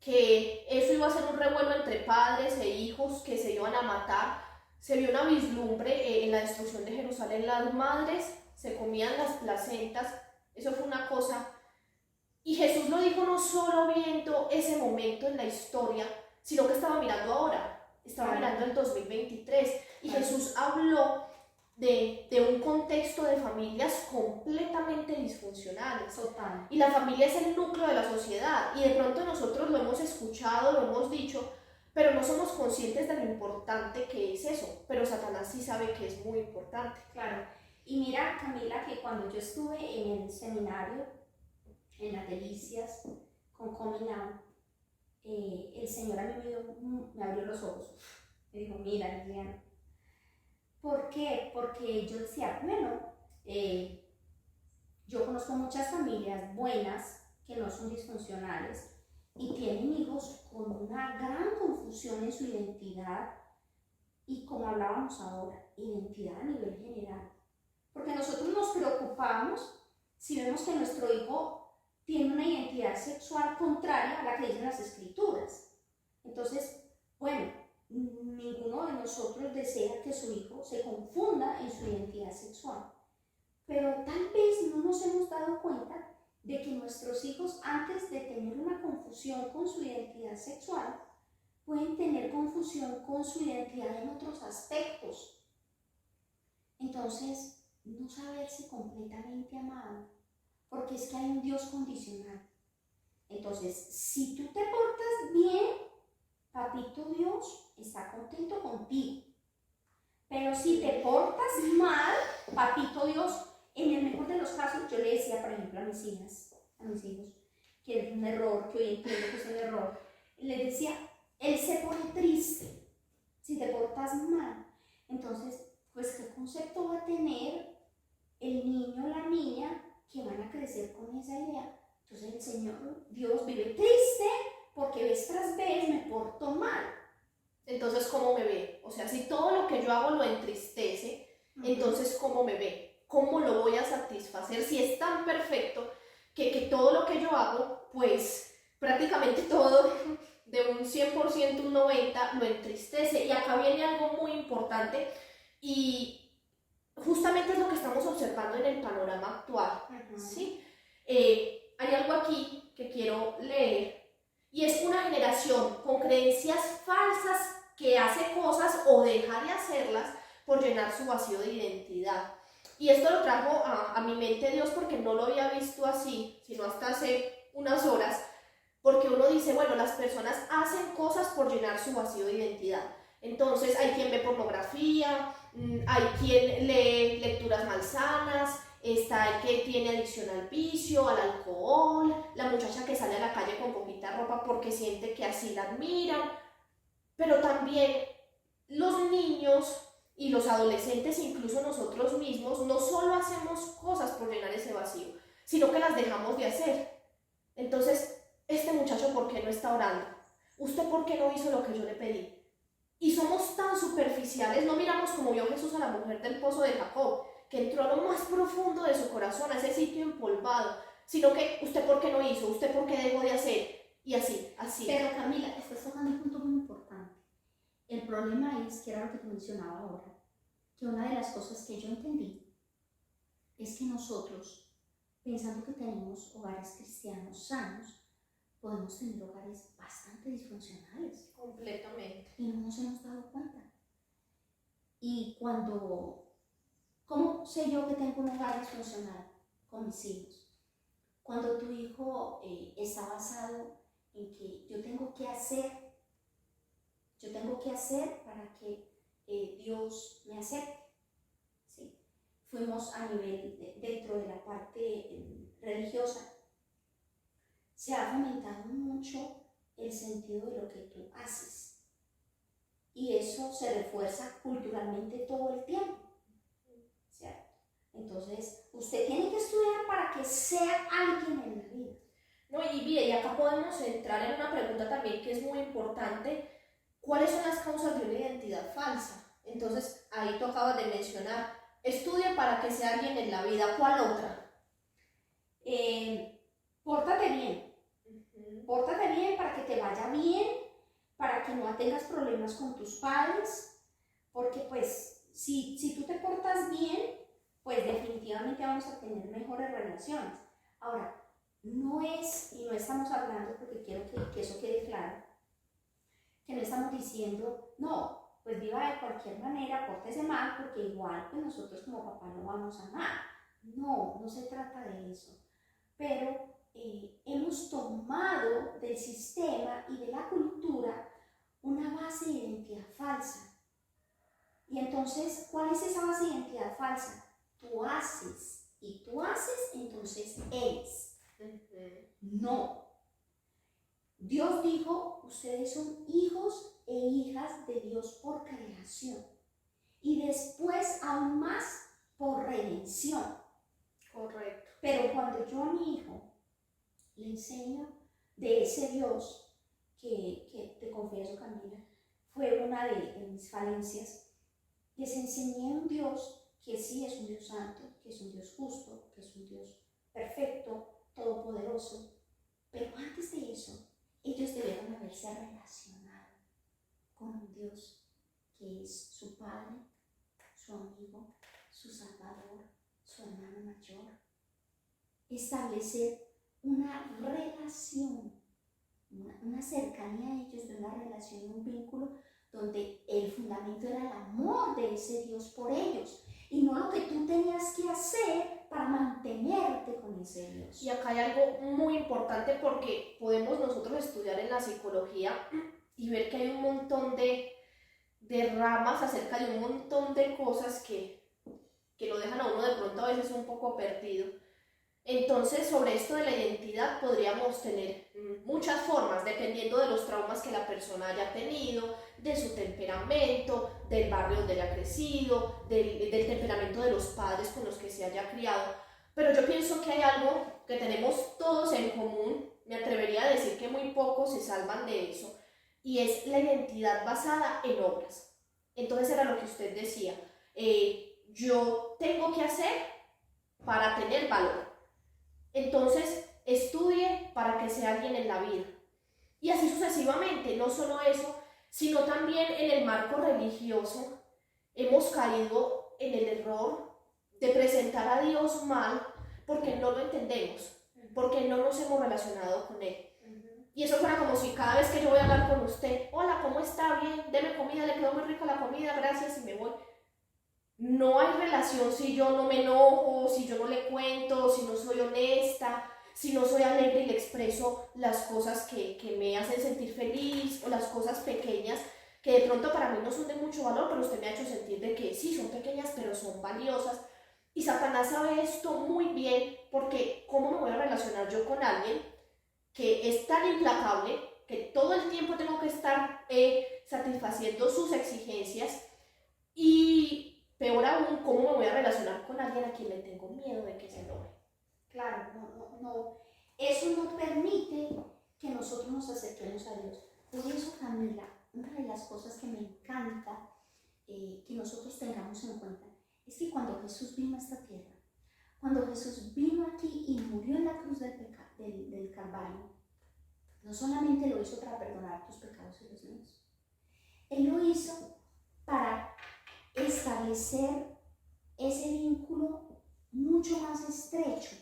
que eso iba a ser un revuelo entre padres e hijos que se iban a matar. Se vio una vislumbre en la destrucción de Jerusalén. Las madres se comían las placentas. Eso fue una cosa. Y Jesús lo dijo no solo viendo ese momento en la historia, sino que estaba mirando ahora, estaba mirando el 2023 y Jesús habló de un contexto de familias completamente disfuncionales. Total. Y la familia es el núcleo de la sociedad y de pronto nosotros lo hemos escuchado, lo hemos dicho, pero no somos conscientes de lo importante que es eso. Pero Satanás sí sabe que es muy importante. Claro. Y mira, Camila, que cuando yo estuve en el seminario, en las Delicias, con Cominao, el Señor a mí me abrió los ojos. Me dijo, mira, Liliana. ¿Por qué? Porque yo decía, bueno, yo conozco muchas familias buenas que no son disfuncionales y tienen hijos con una gran confusión en su identidad y, como hablábamos ahora, identidad a nivel general. Porque nosotros nos preocupamos si vemos que nuestro hijo tiene una identidad sexual contraria a la que dicen las escrituras. Entonces, bueno, ninguno de nosotros desea que su hijo se confunda en su identidad sexual. Pero tal vez no nos hemos dado cuenta de que nuestros hijos, antes de tener una confusión con su identidad sexual, pueden tener confusión con su identidad en otros aspectos. Entonces, no saberse completamente amado, porque es que hay un Dios condicional. Entonces, si tú te portas bien, Papito Dios está contento contigo. Pero si te portas mal, Papito Dios, en el mejor de los casos, yo le decía, por ejemplo, a mis hijos, que es un error, que hoy entiendo que es un error, les decía, él se pone triste si te portas mal. Entonces, pues, ¿qué concepto va a tener el niño o la niña que van a crecer con esa idea? Entonces el Señor, Dios, vive triste porque vez tras vez me porto mal. Entonces, ¿cómo me ve? O sea, si todo lo que yo hago lo entristece, entonces, ¿cómo me ve? ¿Cómo lo voy a satisfacer? Si es tan perfecto que todo lo que yo hago, pues prácticamente todo, de un 100%, un 90%, lo entristece. Y acá viene algo muy importante y justamente es lo que estamos observando en el panorama actual, ¿sí? Hay algo aquí que quiero leer y es una generación con creencias falsas que hace cosas o deja de hacerlas por llenar su vacío de identidad. Y esto lo trajo a mi mente Dios porque no lo había visto así, sino hasta hace unas horas, porque uno dice, bueno, las personas hacen cosas por llenar su vacío de identidad. Entonces hay quien ve pornografía, hay quien lee lecturas malsanas, está el que tiene adicción al vicio, al alcohol, la muchacha que sale a la calle con poquita ropa porque siente que así la admiran, pero también los niños y los adolescentes, incluso nosotros mismos, no solo hacemos cosas por llenar ese vacío, sino que las dejamos de hacer. Entonces, este muchacho, ¿por qué no está orando? ¿Usted por qué no hizo lo que yo le pedí? Y somos tan superficiales, no miramos como vio Jesús a la mujer del pozo de Jacob, que entró a lo más profundo de su corazón, a ese sitio empolvado, sino que ¿usted por qué no hizo? ¿Usted por qué dejó de hacer? Y así. Pero Camila, estás tocando un punto muy importante. El problema es, que era lo que te mencionaba ahora, que una de las cosas que yo entendí es que nosotros, pensando que tenemos hogares cristianos sanos, podemos tener hogares bastante disfuncionales. Completamente. Y no nos hemos dado cuenta. Y ¿cómo sé yo que tengo un hogar disfuncional? Con mis hijos. Cuando tu hijo está basado en que yo tengo que hacer para que Dios me acepte. ¿Sí? Fuimos a nivel, dentro de la parte religiosa, se ha fomentado mucho el sentido de lo que tú haces. Y eso se refuerza culturalmente todo el tiempo. ¿Cierto? Entonces, usted tiene que estudiar para que sea alguien en la vida. No, y mire, y acá podemos entrar en una pregunta también que es muy importante. ¿Cuáles son las causas de una identidad falsa? Entonces, ahí tú acabas de mencionar, estudia para que sea alguien en la vida. ¿Cuál otra? Pórtate bien. Pórtate bien para que te vaya bien, para que no tengas problemas con tus padres, porque pues si tú te portas bien, pues definitivamente vamos a tener mejores relaciones. Ahora, no estamos hablando, porque quiero que eso quede claro, que no estamos diciendo, no, pues viva de cualquier manera, pórtese mal, porque igual pues nosotros como papá no vamos a amar. No, no se trata de eso. Pero hemos tomado del sistema y de la cultura una base de identidad falsa. Y entonces, ¿cuál es esa base de identidad falsa? Tú haces, y tú haces, entonces eres. No. Dios dijo, ustedes son hijos e hijas de Dios por creación. Y después, aún más, por redención. Correcto. Pero cuando yo a mi hijo le enseño de ese Dios que te confieso, Camila, fue una de mis falencias, les enseñé un Dios que sí es un Dios santo, que es un Dios justo, que es un Dios perfecto, todopoderoso. Pero antes de eso, ellos debieron haberse relacionado con un Dios que es su Padre, su amigo, su Salvador, su hermano mayor. Establecer una relación, una cercanía a ellos, de una relación, un vínculo donde el fundamento era el amor de ese Dios por ellos y no lo que tú tenías que hacer para mantenerte con ese Dios. Y acá hay algo muy importante, porque podemos nosotros estudiar en la psicología y ver que hay un montón de ramas acerca de un montón de cosas que lo dejan a uno de pronto a veces un poco perdido. Entonces, sobre esto de la identidad podríamos tener muchas formas, dependiendo de los traumas que la persona haya tenido, de su temperamento, del barrio donde haya crecido, del temperamento de los padres con los que se haya criado. Pero yo pienso que hay algo que tenemos todos en común, me atrevería a decir que muy pocos se salvan de eso, y es la identidad basada en obras. Entonces era lo que usted decía, yo tengo que hacer para tener valor. Entonces, estudie para que sea alguien en la vida. Y así sucesivamente, no solo eso, sino también en el marco religioso hemos caído en el error de presentar a Dios mal porque no lo entendemos, porque no nos hemos relacionado con Él. Y eso fuera como si cada vez que yo voy a hablar con usted, hola, ¿cómo está? Bien, deme comida, le quedó muy rica la comida, gracias, y me voy. No hay relación si yo no me enojo, si yo no le cuento, si no soy honesta, si no soy alegre y le expreso las cosas que me hacen sentir feliz, o las cosas pequeñas que de pronto para mí no son de mucho valor, pero usted me ha hecho sentir de que sí, son pequeñas, pero son valiosas. Y Satanás sabe esto muy bien, porque ¿cómo me voy a relacionar yo con alguien que es tan implacable, que todo el tiempo tengo que estar satisfaciendo sus exigencias? Y peor aún, ¿cómo me voy a relacionar con alguien a quien le tengo miedo de que se enoje? Claro, no. Eso no permite que nosotros nos acerquemos a Dios. Por eso, Camila, una de las cosas que me encanta que nosotros tengamos en cuenta es que cuando Jesús vino a esta tierra, cuando Jesús vino aquí y murió en la cruz del Calvario, no solamente lo hizo para perdonar tus pecados y los míos, Él lo hizo para establecer ese vínculo mucho más estrecho,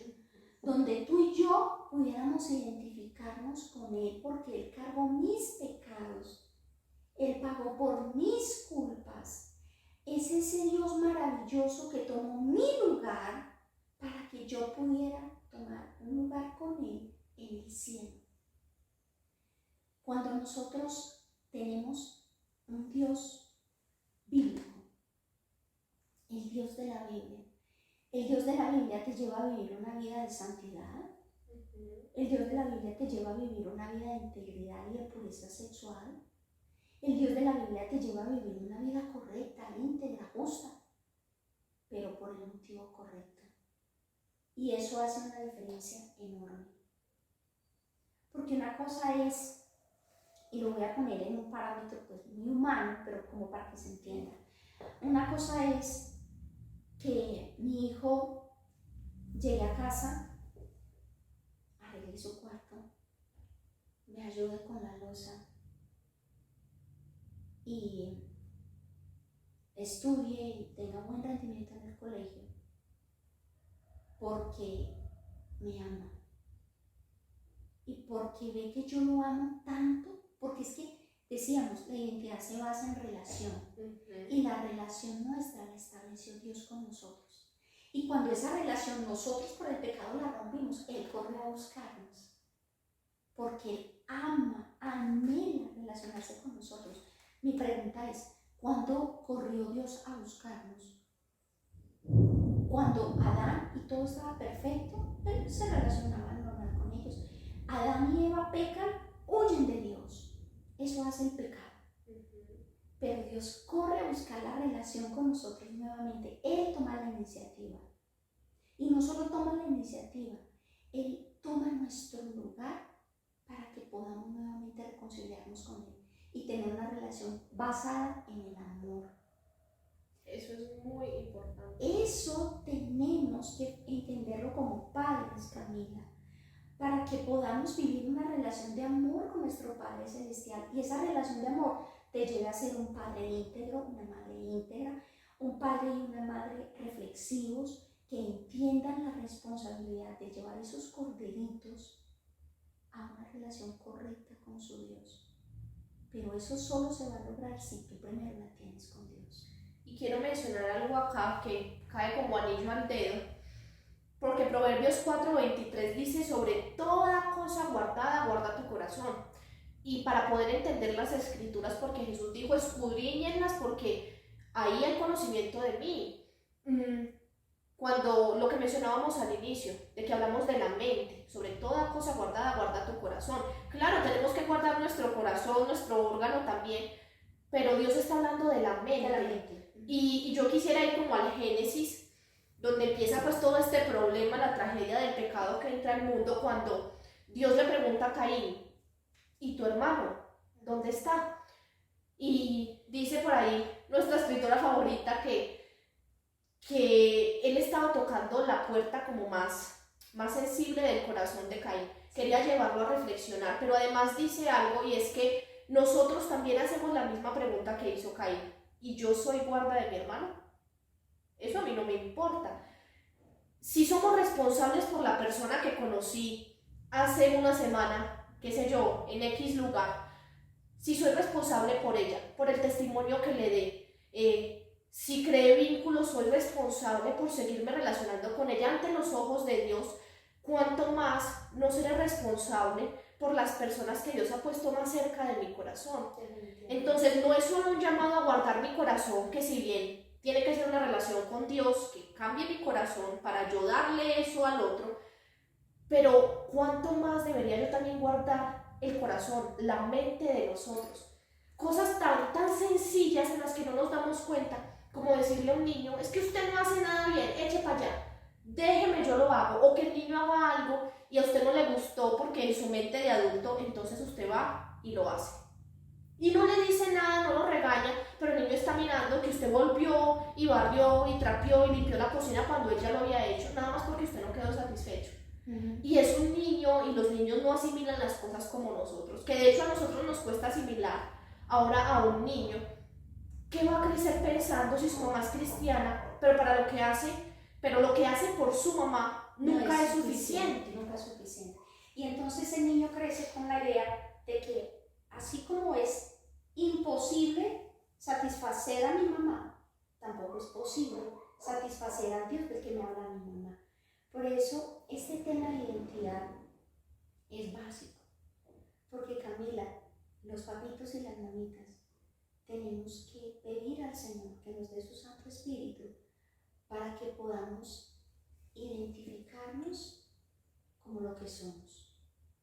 donde tú y yo pudiéramos identificarnos con Él, porque Él cargó mis pecados, Él pagó por mis culpas. Es ese Dios maravilloso que tomó mi lugar para que yo pudiera tomar un lugar con Él en el cielo. Cuando nosotros tenemos un Dios bíblico, el Dios de la Biblia, el Dios de la Biblia te lleva a vivir una vida de santidad. El Dios de la Biblia te lleva a vivir una vida de integridad y de pureza sexual. El Dios de la Biblia te lleva a vivir una vida correcta, íntegra, justa, pero por el motivo correcto. Y eso hace una diferencia enorme. Porque una cosa es, y lo voy a poner en un parámetro pues muy humano, pero como para que se entienda. Una cosa es que mi hijo llegue a casa, arregle su cuarto, me ayude con la loza y estudie y tenga buen rendimiento en el colegio porque me ama y porque ve que yo lo amo tanto, porque es que Decíamos, la identidad se basa en relación y la relación nuestra la estableció Dios con nosotros. Y cuando esa relación nosotros por el pecado la rompimos, Él corrió a buscarnos. Porque Él ama, anhela relacionarse con nosotros. Mi pregunta es, ¿cuándo corrió Dios a buscarnos? Cuando Adán y todo estaba perfecto, Él se relacionaba normal con ellos. Adán y Eva pecan, huyen de Dios. Eso hace el pecado. Pero Dios corre a buscar la relación con nosotros nuevamente. Él toma la iniciativa. Y no solo toma la iniciativa, Él toma nuestro lugar para que podamos nuevamente reconciliarnos con Él y tener una relación basada en el amor. Eso es muy importante. Eso tenemos que entenderlo como padres, Camila, para que podamos vivir una relación de amor con nuestro Padre Celestial. Y esa relación de amor te lleva a ser un padre íntegro, una madre íntegra, un padre y una madre reflexivos que entiendan la responsabilidad de llevar esos corderitos a una relación correcta con su Dios. Pero eso solo se va a lograr si tú primero la tienes con Dios. Y quiero mencionar algo acá que cae como anillo al dedo, porque Proverbios 4:23 dice: sobre toda cosa guardada, guarda tu corazón. Y para poder entender las escrituras, porque Jesús dijo: escudriñenlas, porque ahí hay conocimiento de mí. Cuando lo que mencionábamos al inicio, de que hablamos de la mente, sobre toda cosa guardada, guarda tu corazón. Claro, tenemos que guardar nuestro corazón, nuestro órgano también, pero Dios está hablando de la mente. Y yo quisiera ir como al Génesis, donde empieza pues todo este problema, la tragedia del pecado que entra al mundo, cuando Dios le pregunta a Caín: ¿y tu hermano dónde está? Y dice por ahí nuestra escritora favorita que él estaba tocando la puerta como más sensible del corazón de Caín. Quería llevarlo a reflexionar, pero además dice algo, y es que nosotros también hacemos la misma pregunta que hizo Caín: ¿y yo soy guarda de mi hermano? Eso a mí no me importa. Si somos responsables por la persona que conocí hace una semana, qué sé yo, en X lugar, si soy responsable por ella, por el testimonio que le dé, si creé vínculos, soy responsable por seguirme relacionando con ella ante los ojos de Dios, cuanto más no seré responsable por las personas que Dios ha puesto más cerca de mi corazón. Entonces no es solo un llamado a guardar mi corazón, que si bien tiene que ser una relación con Dios, que cambie mi corazón para yo darle eso al otro, pero cuánto más debería yo también guardar el corazón, la mente de nosotros. Cosas tan sencillas en las que no nos damos cuenta, como decirle a un niño: es que usted no hace nada bien, eche para allá, déjeme, yo lo hago. O que el niño haga algo y a usted no le gustó porque en su mente de adulto, entonces usted va y lo hace. Y no le dice nada, no lo regaña, pero el niño está mirando que usted volvió y barrió y trapeó y limpió la cocina cuando él ya lo había hecho, nada más porque usted no quedó satisfecho. Y es un niño, y los niños no asimilan las cosas como nosotros, que de hecho a nosotros nos cuesta asimilar. Ahora a un niño, ¿qué va a crecer pensando si su mamá es cristiana, pero lo que hace por su mamá nunca es suficiente? Nunca es suficiente. Y entonces el niño crece con la idea de que así como es imposible satisfacer a mi mamá, tampoco es posible satisfacer a Dios del que me habla mi mamá. Por eso este tema de identidad es básico, porque Camila, los papitos y las mamitas, tenemos que pedir al Señor que nos dé su Santo Espíritu para que podamos identificarnos como lo que somos,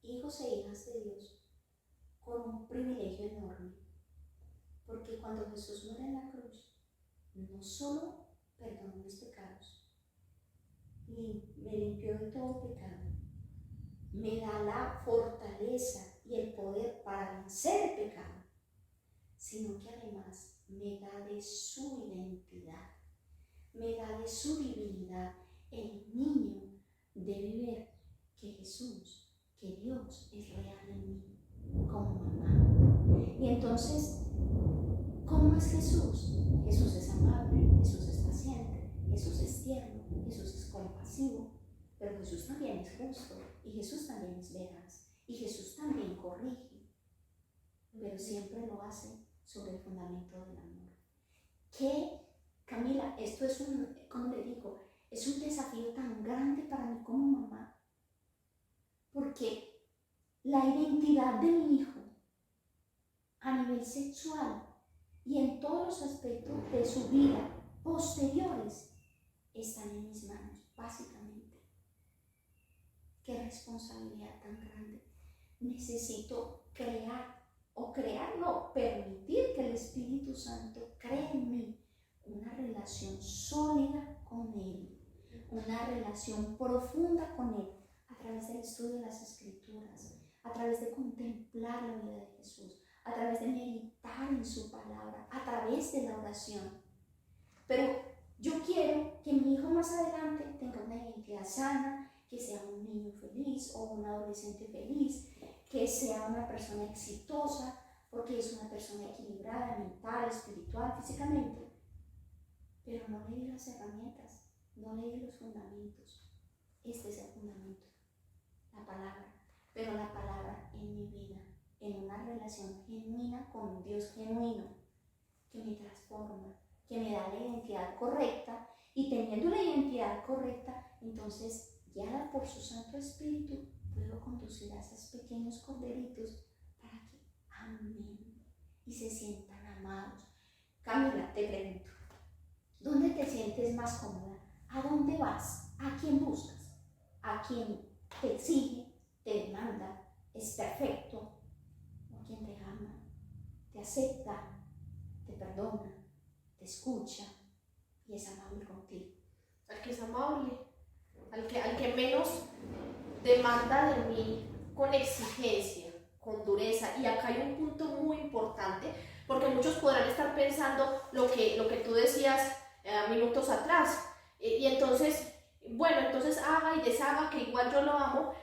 hijos e hijas de Dios, con un privilegio enorme. Porque cuando Jesús muere en la cruz, no solo perdonó mis pecados, me limpió de todo pecado, me da la fortaleza y el poder para vencer el pecado, sino que además me da de su identidad, me da de su divinidad. El niño debe ver que Jesús, que Dios es real en mí, como mamá. Y entonces, ¿cómo es Jesús? Jesús es amable, Jesús es paciente, Jesús es tierno, Jesús es compasivo, pero Jesús también es justo, y Jesús también es veraz, y Jesús también corrige. pero siempre lo hace sobre el fundamento del amor. Que, Camila, esto es como le digo, es un desafío tan grande para mí como mamá, porque la identidad de mi hijo a nivel sexual y en todos los aspectos de su vida posteriores están en mis manos, básicamente. Qué responsabilidad tan grande. Necesito permitir que el Espíritu Santo cree en mí una relación sólida con Él, una relación profunda con Él, a través del estudio de las Escrituras, a través de contemplar la vida de Jesús, a través de meditar en su palabra, a través de la oración. Pero yo quiero que mi hijo más adelante tenga una identidad sana, que sea un niño feliz o un adolescente feliz, que sea una persona exitosa, porque es una persona equilibrada mental, espiritual, físicamente. Pero no le di las herramientas, no le di los fundamentos. Este es el fundamento, la palabra. Pero la palabra en mi vida, en una relación genuina con un Dios genuino, que me transforma, que me da la identidad correcta, y teniendo la identidad correcta, entonces, guiada por su Santo Espíritu, puedo conducir a esos pequeños corderitos para que amen y se sientan amados. Camila, te pregunto, ¿dónde te sientes más cómoda? ¿A dónde vas? ¿A quién buscas? ¿A quién te exige, te demanda, es perfecto? ¿O a quien te ama, te acepta, te perdona, te escucha y es amable contigo? Al que es amable, al que menos demanda de mí con exigencia, con dureza. Y acá hay un punto muy importante, porque muchos podrán estar pensando lo que tú decías minutos atrás, y entonces, bueno, entonces haga y deshaga, que igual yo lo amo.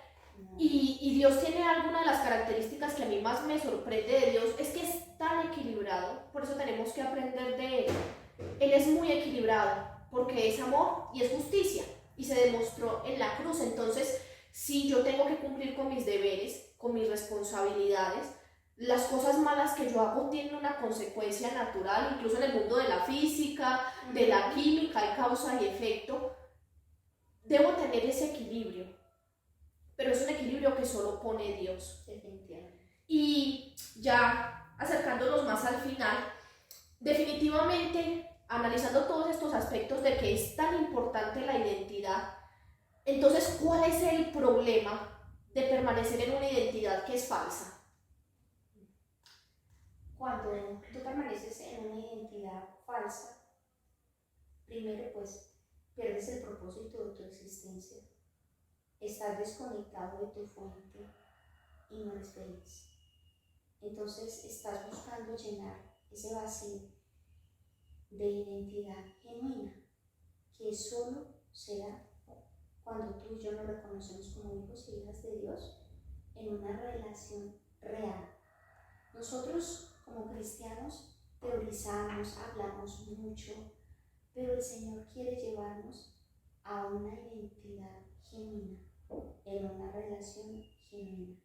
Y Dios tiene alguna de las características que a mí más me sorprende de Dios, es que es tan equilibrado. Por eso tenemos que aprender de Él. Él es muy equilibrado, porque es amor y es justicia, y se demostró en la cruz. Entonces, si yo tengo que cumplir con mis deberes, con mis responsabilidades, las cosas malas que yo hago tienen una consecuencia natural, incluso en el mundo de la física, de la química, hay causa y efecto. Debo tener ese equilibrio, pero es un equilibrio que solo pone Dios. Y ya acercándonos más al final, definitivamente, analizando todos estos aspectos de que es tan importante la identidad, entonces, ¿cuál es el problema de permanecer en una identidad que es falsa? Cuando tú permaneces en una identidad falsa, primero pues pierdes el propósito de tu existencia, estás desconectado de tu fuente y no eres feliz. Entonces estás buscando llenar ese vacío de identidad genuina, que solo será cuando tú y yo nos reconocemos como hijos y hijas de Dios en una relación real. Nosotros como cristianos teorizamos, hablamos mucho, pero el Señor quiere llevarnos a una identidad genuina, en una relación genuina.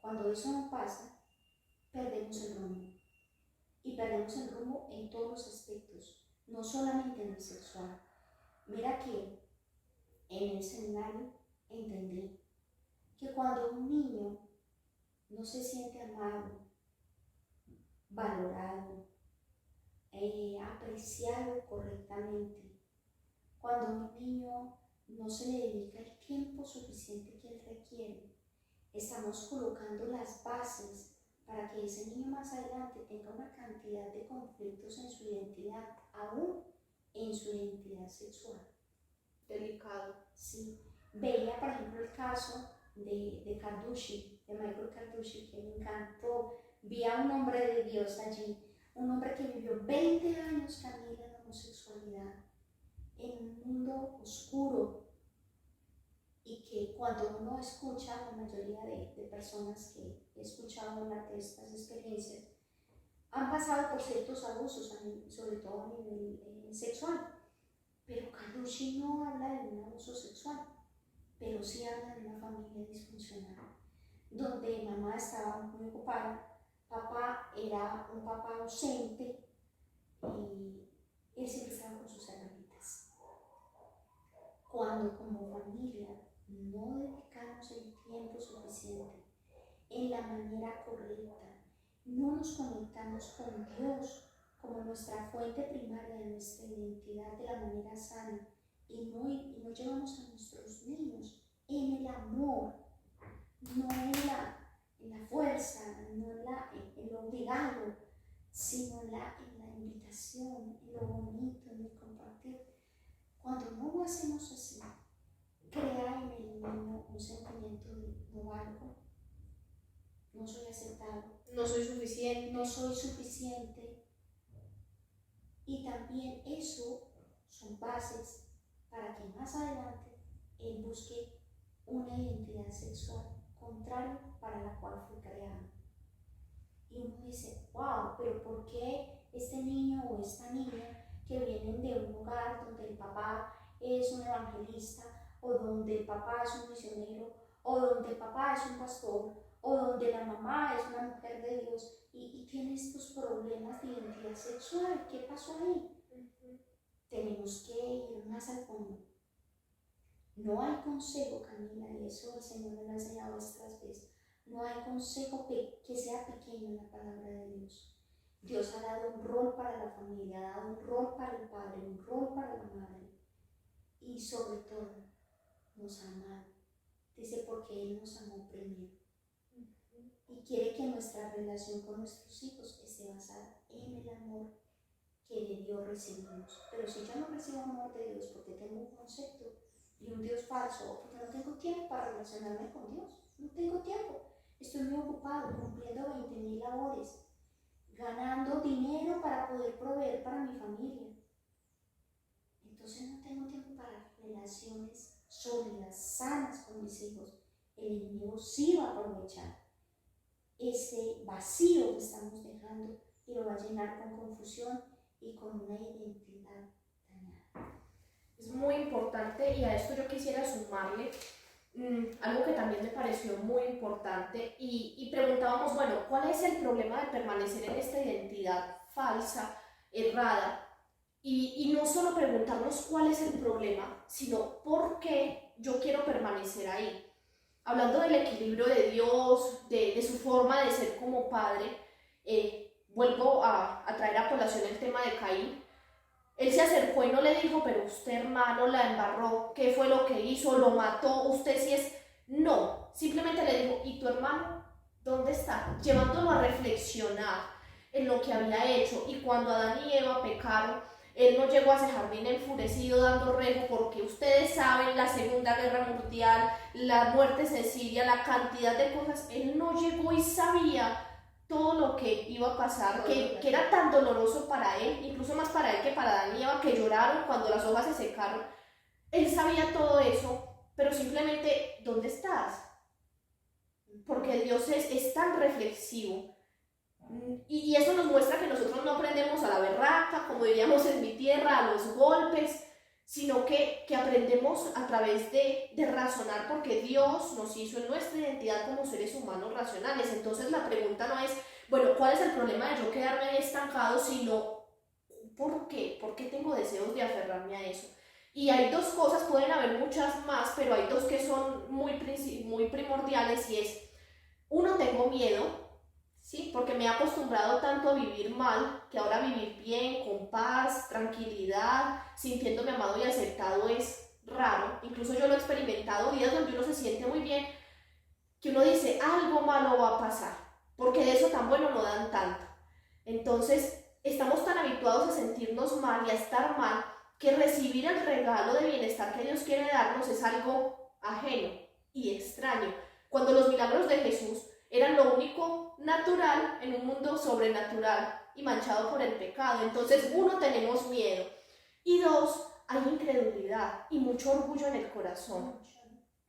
Cuando eso no pasa, perdemos el rumbo. Y perdemos el rumbo en todos los aspectos, no solamente en el sexual. Mira que en el seminario entendí que cuando un niño no se siente amado, valorado, apreciado correctamente, cuando un niño no se le dedica el tiempo suficiente que él requiere, estamos colocando las bases para que ese niño más adelante tenga una cantidad de conflictos en su identidad, aún en su identidad sexual. Delicado. Sí. Veía, por ejemplo, el caso de Carducci, de Michael Carducci, que me encantó. Vi a un hombre de Dios allí, un hombre que vivió 20 años, Camila, en homosexualidad, en un mundo oscuro, y que cuando uno escucha, la mayoría de personas que he escuchado hablar de estas experiencias, han pasado por ciertos abusos, sobre todo a nivel sexual. Pero Carducci no habla de un abuso sexual, pero sí habla de una familia disfuncional, donde mamá estaba muy ocupada papá era un papá ausente y él siempre estaba con sus hermanitas. Cuando como familia no dedicamos el tiempo suficiente en la manera correcta, no nos conectamos con Dios como nuestra fuente primaria de nuestra identidad de la manera sana y no llevamos a nuestros niños en el amor, no en la fuerza, no en lo obligado, sino en la invitación, en lo bonito, en el compartir. Cuando no lo hacemos así, crea en el niño un sentimiento de no valgo, no soy aceptado, No soy suficiente. no soy suficiente. Y también eso son bases para que más adelante él busque una identidad sexual contraria para la cual fue creado. Y uno dice, wow, pero ¿por qué este niño o esta niña que vienen de un hogar donde el papá es un evangelista, o donde el papá es un misionero, o donde el papá es un pastor, o donde la mamá es una mujer de Dios y tiene estos problemas de identidad sexual? ¿Qué pasó ahí? Tenemos que ir más al fondo. No hay consejo, Camila, y eso el Señor me lo ha enseñado otras veces. No hay consejo que sea pequeño en la palabra de Dios. Dios ha dado un rol para la familia, ha dado un rol para el padre, un rol para la madre. Y sobre todo, nos ha amado. Dice, porque Él nos amó primero. Y quiere que nuestra relación con nuestros hijos esté basada en el amor que de Dios recibimos. Pero si yo no recibo amor de Dios porque tengo un concepto y un Dios falso, o porque no tengo tiempo para relacionarme con Dios, no tengo tiempo, estoy muy ocupado cumpliendo 20.000 labores, ganando dinero para poder proveer para mi familia, entonces no tengo tiempo para relaciones sólidas, sanas con mis hijos. El enemigo sí va a aprovechar ese vacío que estamos dejando y lo va a llenar con confusión y con una identidad dañada. Es muy importante, y a esto yo quisiera sumarle algo que también me pareció muy importante, y preguntábamos, bueno, ¿cuál es el problema de permanecer en esta identidad falsa, errada? Y no solo preguntarnos cuál es el problema, sino por qué yo quiero permanecer ahí. Hablando del equilibrio de Dios, de su forma de ser como padre, vuelvo a traer a colación el tema de Caín. Él se acercó y no le dijo, pero usted, hermano, la embarró, ¿qué fue lo que hizo? ¿Lo mató? ¿Usted sí es? No, simplemente le dijo, ¿y tu hermano dónde está? Llevándolo a reflexionar en lo que había hecho. Y cuando Adán y Eva pecaron, él no llegó a ese jardín enfurecido dando rejo, porque ustedes saben, la Segunda Guerra Mundial, la muerte en Siria, la cantidad de cosas. Él no llegó y sabía todo lo que iba a pasar, que era tan doloroso para él, incluso más para él que para Adán y Eva, que lloraron cuando las hojas se secaron. Él sabía todo eso, pero simplemente, ¿dónde estás? Porque Dios es tan reflexivo. Y eso nos muestra que nosotros no aprendemos a la berraca, como diríamos en mi tierra, a los golpes, sino que aprendemos a través de razonar, porque Dios nos hizo en nuestra identidad como seres humanos racionales. Entonces la pregunta no es, bueno, ¿cuál es el problema de yo quedarme estancado? Sino, ¿por qué? ¿Por qué tengo deseos de aferrarme a eso? Y hay dos cosas, pueden haber muchas más, pero hay dos que son muy primordiales, y es, uno, tengo miedo, ¿sí? Porque me he acostumbrado tanto a vivir mal, que ahora vivir bien, con paz, tranquilidad, sintiéndome amado y aceptado es raro. Incluso yo lo he experimentado, días donde uno se siente muy bien, que uno dice, algo malo va a pasar, porque de eso tan bueno no dan tanto. Entonces, estamos tan habituados a sentirnos mal y a estar mal, que recibir el regalo de bienestar que Dios quiere darnos es algo ajeno y extraño. Cuando los milagros de Jesús eran lo único natural en un mundo sobrenatural y manchado por el pecado. Entonces, uno, tenemos miedo, y dos, hay incredulidad y mucho orgullo en el corazón,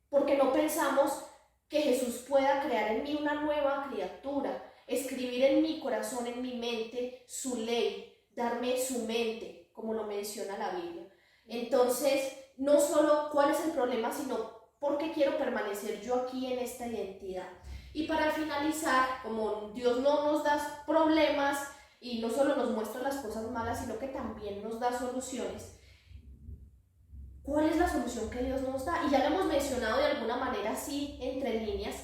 porque no pensamos que Jesús pueda crear en mí una nueva criatura, escribir en mi corazón, en mi mente, su ley, darme su mente, como lo menciona la Biblia. Entonces, no solo cuál es el problema, sino porque quiero permanecer yo aquí en esta identidad. Y para finalizar, como Dios no nos da problemas y no solo nos muestra las cosas malas, sino que también nos da soluciones. ¿Cuál es la solución que Dios nos da? Y ya lo hemos mencionado de alguna manera así, entre líneas,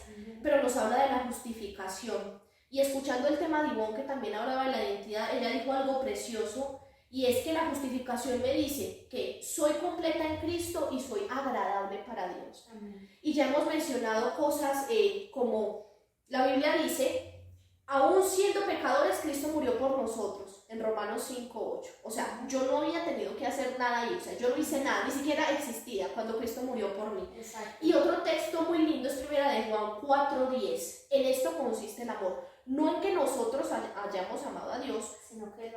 pero nos habla de la justificación. Y escuchando el tema de Ivonne, que también hablaba de la identidad, ella dijo algo precioso, y es que la justificación me dice que soy completa en Cristo y soy agradable para Dios. Amén. Y ya hemos mencionado cosas como la Biblia dice, aún siendo pecadores, Cristo murió por nosotros, en Romanos 5:8. O sea, yo no había tenido que hacer nada ahí, o sea, yo no hice nada, ni siquiera existía cuando Cristo murió por mí. Exacto. Y otro texto muy lindo es primera de Juan 4:10. En esto consiste el amor. No en que nosotros hayamos amado a Dios, sino que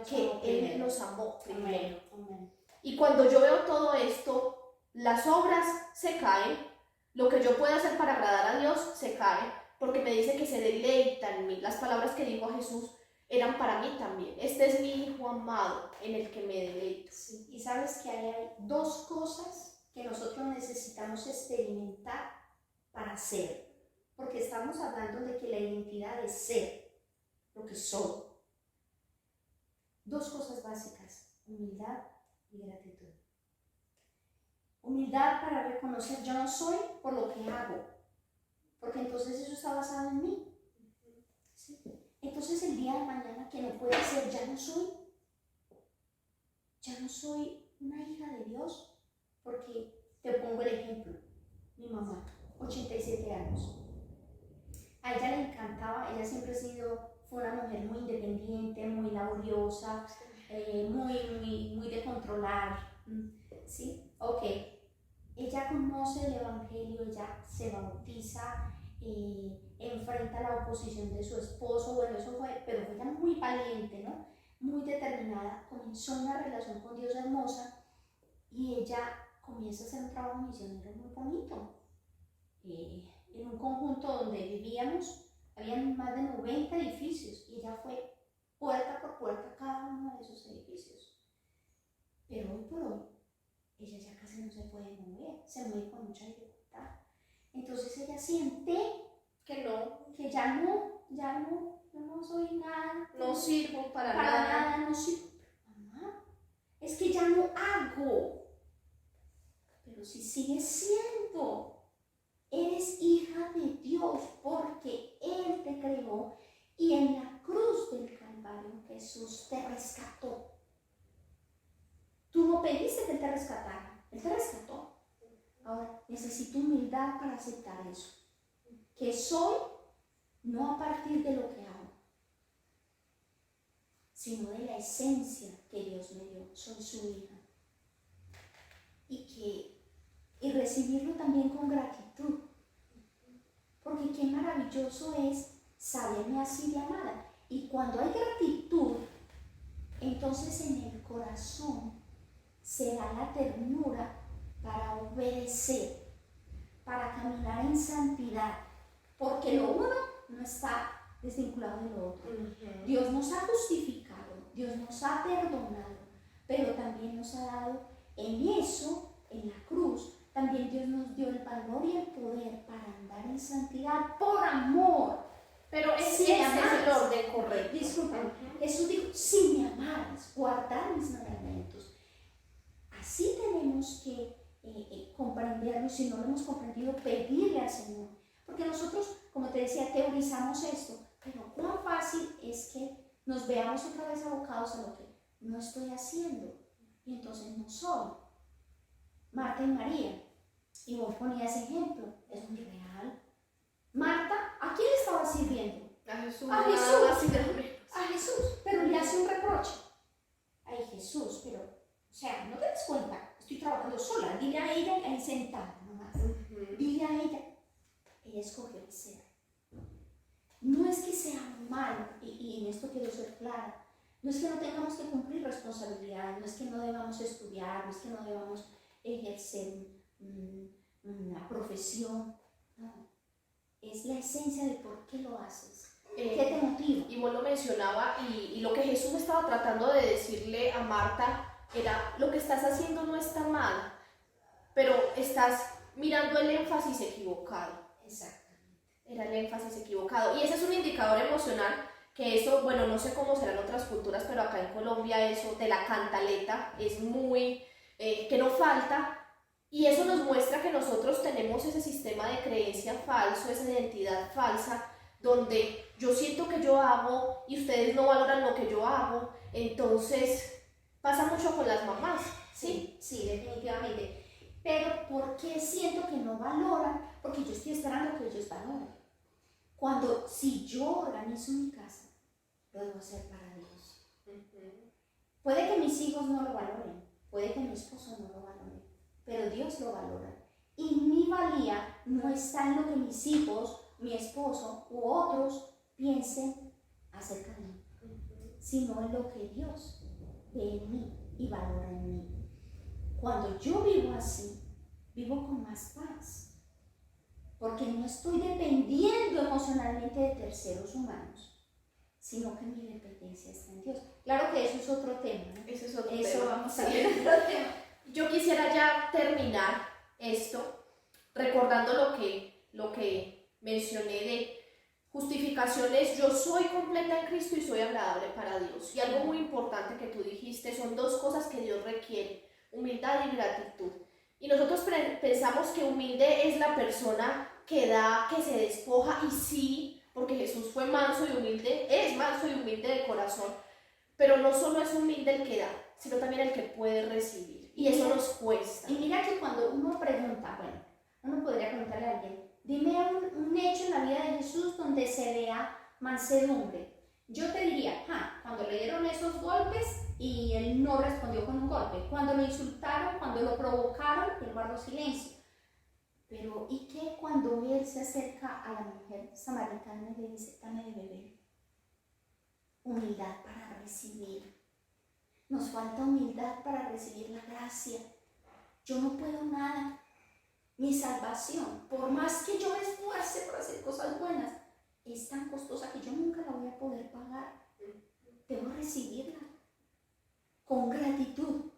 Él nos amó primero. Amén. Y cuando yo veo todo esto, las obras se caen, lo que yo puedo hacer para agradar a Dios se cae, porque me dice que se deleita en mí. Las palabras que dijo Jesús eran para mí también. Este es mi Hijo amado en el que me deleito. Sí. Y sabes que ahí hay dos cosas que nosotros necesitamos experimentar para ser. Porque estamos hablando de que la identidad es ser, lo que soy. Dos cosas básicas, humildad y gratitud. Humildad para reconocer yo no soy por lo que hago, porque entonces eso está basado en mí. ¿Sí? Entonces el día de mañana que no puede ser, ya no soy una hija de Dios, porque te pongo el ejemplo, mi mamá, 87 años. A ella le encantaba, ella siempre fue una mujer muy independiente, muy laboriosa, muy de controlar, ¿sí? Ok, ella conoce el evangelio, ella se bautiza, enfrenta la oposición de su esposo, bueno, eso fue, pero fue ella muy valiente, ¿no? Muy determinada, comenzó una relación con Dios hermosa y ella comienza a hacer un trabajo misionero muy bonito. En un conjunto donde vivíamos, habían más de 90 edificios y ella fue puerta por puerta cada uno de esos edificios. Pero hoy por hoy, ella ya casi no se puede mover, se mueve con mucha dificultad. Entonces ella siente que ya no soy nada. No sirvo para nada, no sirvo. Mamá, es que ya no hago. Pero si sigues siendo. Eres hija de Dios porque Él te creó y en la cruz del Calvario Jesús te rescató. Tú no pediste que Él te rescatara, Él te rescató. Ahora, necesito humildad para aceptar eso. Que soy no a partir de lo que hago, sino de la esencia que Dios me dio. Soy su hija. Y recibirlo también con gratitud. Porque qué maravilloso es saberme así de amada. Y cuando hay gratitud, entonces en el corazón se da la ternura para obedecer, para caminar en santidad. Porque lo uno no está desvinculado de lo otro. Dios nos ha justificado, Dios nos ha perdonado, pero también nos ha dado en eso, en la cruz, también Dios nos dio el valor y el poder para andar en santidad por amor. Pero ese es el orden correcto. Disculpa, Jesús dijo, si me amaras, guardar mis mandamientos. Así tenemos que comprenderlo, si no lo hemos comprendido, pedirle al Señor. Porque nosotros, como te decía, teorizamos esto, pero cuán fácil es que nos veamos otra vez abocados a lo que no estoy haciendo. Y entonces no soy. Marta y María. Y vos ponías ese ejemplo, es muy real. Marta, ¿a quién le estaba sirviendo? A Jesús. A Jesús. A Jesús, pero le hace un reproche. Ay, Jesús, pero, o sea, no te das cuenta, estoy trabajando sola. Dile a ella ahí sentada nomás. Dile a ella. Ella escogió el ser. No es que sea malo, y en esto quiero ser clara. No es que no tengamos que cumplir responsabilidades, no es que no debamos estudiar, no es que no debamos ejercer una profesión. No, es la esencia de por qué lo haces. ¿Qué te motiva? Y vos lo mencionaba, y lo que Jesús estaba tratando de decirle a Marta era, lo que estás haciendo no está mal, pero estás mirando el énfasis equivocado. Exactamente. Era el énfasis equivocado. Y ese es un indicador emocional que eso, bueno, no sé cómo será en otras culturas, pero acá en Colombia eso de la cantaleta es muy, que no falta. Y eso nos muestra que nosotros tenemos ese sistema de creencia falso, esa identidad falsa, donde yo siento que yo hago y ustedes no valoran lo que yo hago. Entonces pasa mucho con las mamás, ¿sí? Sí, definitivamente. Pero ¿por qué siento que no valoran? Porque yo estoy esperando que ellos valoren. Si yo organizo mi casa, lo debo hacer para Dios. Puede que mis hijos no lo valoren, puede que mi esposo no lo valore, pero Dios lo valora. Y mi valía no está en lo que mis hijos, mi esposo u otros piensen acerca de mí, sino en lo que Dios ve en mí y valora en mí. Cuando yo vivo así, vivo con más paz, porque no estoy dependiendo emocionalmente de terceros humanos, sino que mi dependencia está en Dios. Claro que eso es otro tema, ¿no? Eso es otro Eso tema. vamos a ver otro tema. Yo quisiera ya terminar esto recordando lo que mencioné de justificaciones. Yo soy completa en Cristo y soy agradable para Dios. Y algo muy importante que tú dijiste son dos cosas que Dios requiere: humildad y gratitud. Y nosotros pensamos que humilde es la persona que da, que se despoja, y sí, porque Jesús fue manso y humilde, es manso y humilde de corazón, pero no solo es humilde el que da, sino también el que puede recibir, y eso nos cuesta. Y mira que cuando uno pregunta, bueno, uno podría preguntarle a alguien, dime un hecho en la vida de Jesús donde se vea mansedumbre. Yo te diría, cuando le dieron esos golpes y él no respondió con un golpe, cuando lo insultaron, cuando lo provocaron, él guardó silencio. Pero ¿y qué cuando él se acerca a la mujer samaritana y le dice, dame de beber? Humildad para recibir. Nos falta humildad para recibir la gracia. Yo no puedo nada. Mi salvación, por más que yo me esfuerce por hacer cosas buenas, es tan costosa que yo nunca la voy a poder pagar. Debo recibirla con gratitud.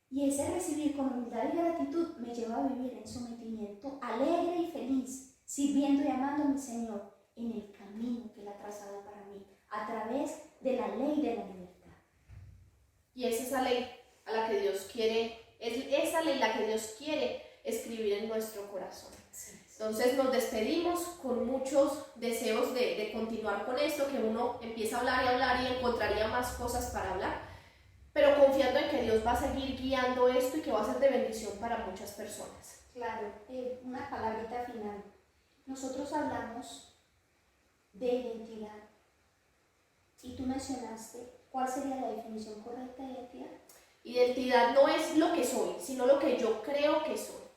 Y ese recibir con humildad y gratitud me lleva a vivir en sometimiento alegre y feliz, sirviendo y amando a mi Señor en el camino que Él ha trazado para mí, a través de la ley de la libertad. Y es esa ley a la que Dios quiere, es esa ley la que Dios quiere escribir en nuestro corazón. Entonces nos despedimos con muchos deseos de continuar con esto, que uno empieza a hablar y encontraría más cosas para hablar, pero confiando en que Dios va a seguir guiando esto y que va a ser de bendición para muchas personas. Claro, una palabrita final. Nosotros hablamos de identidad y tú mencionaste cuál sería la definición correcta de identidad. Identidad no es lo que soy, sino lo que yo creo que soy.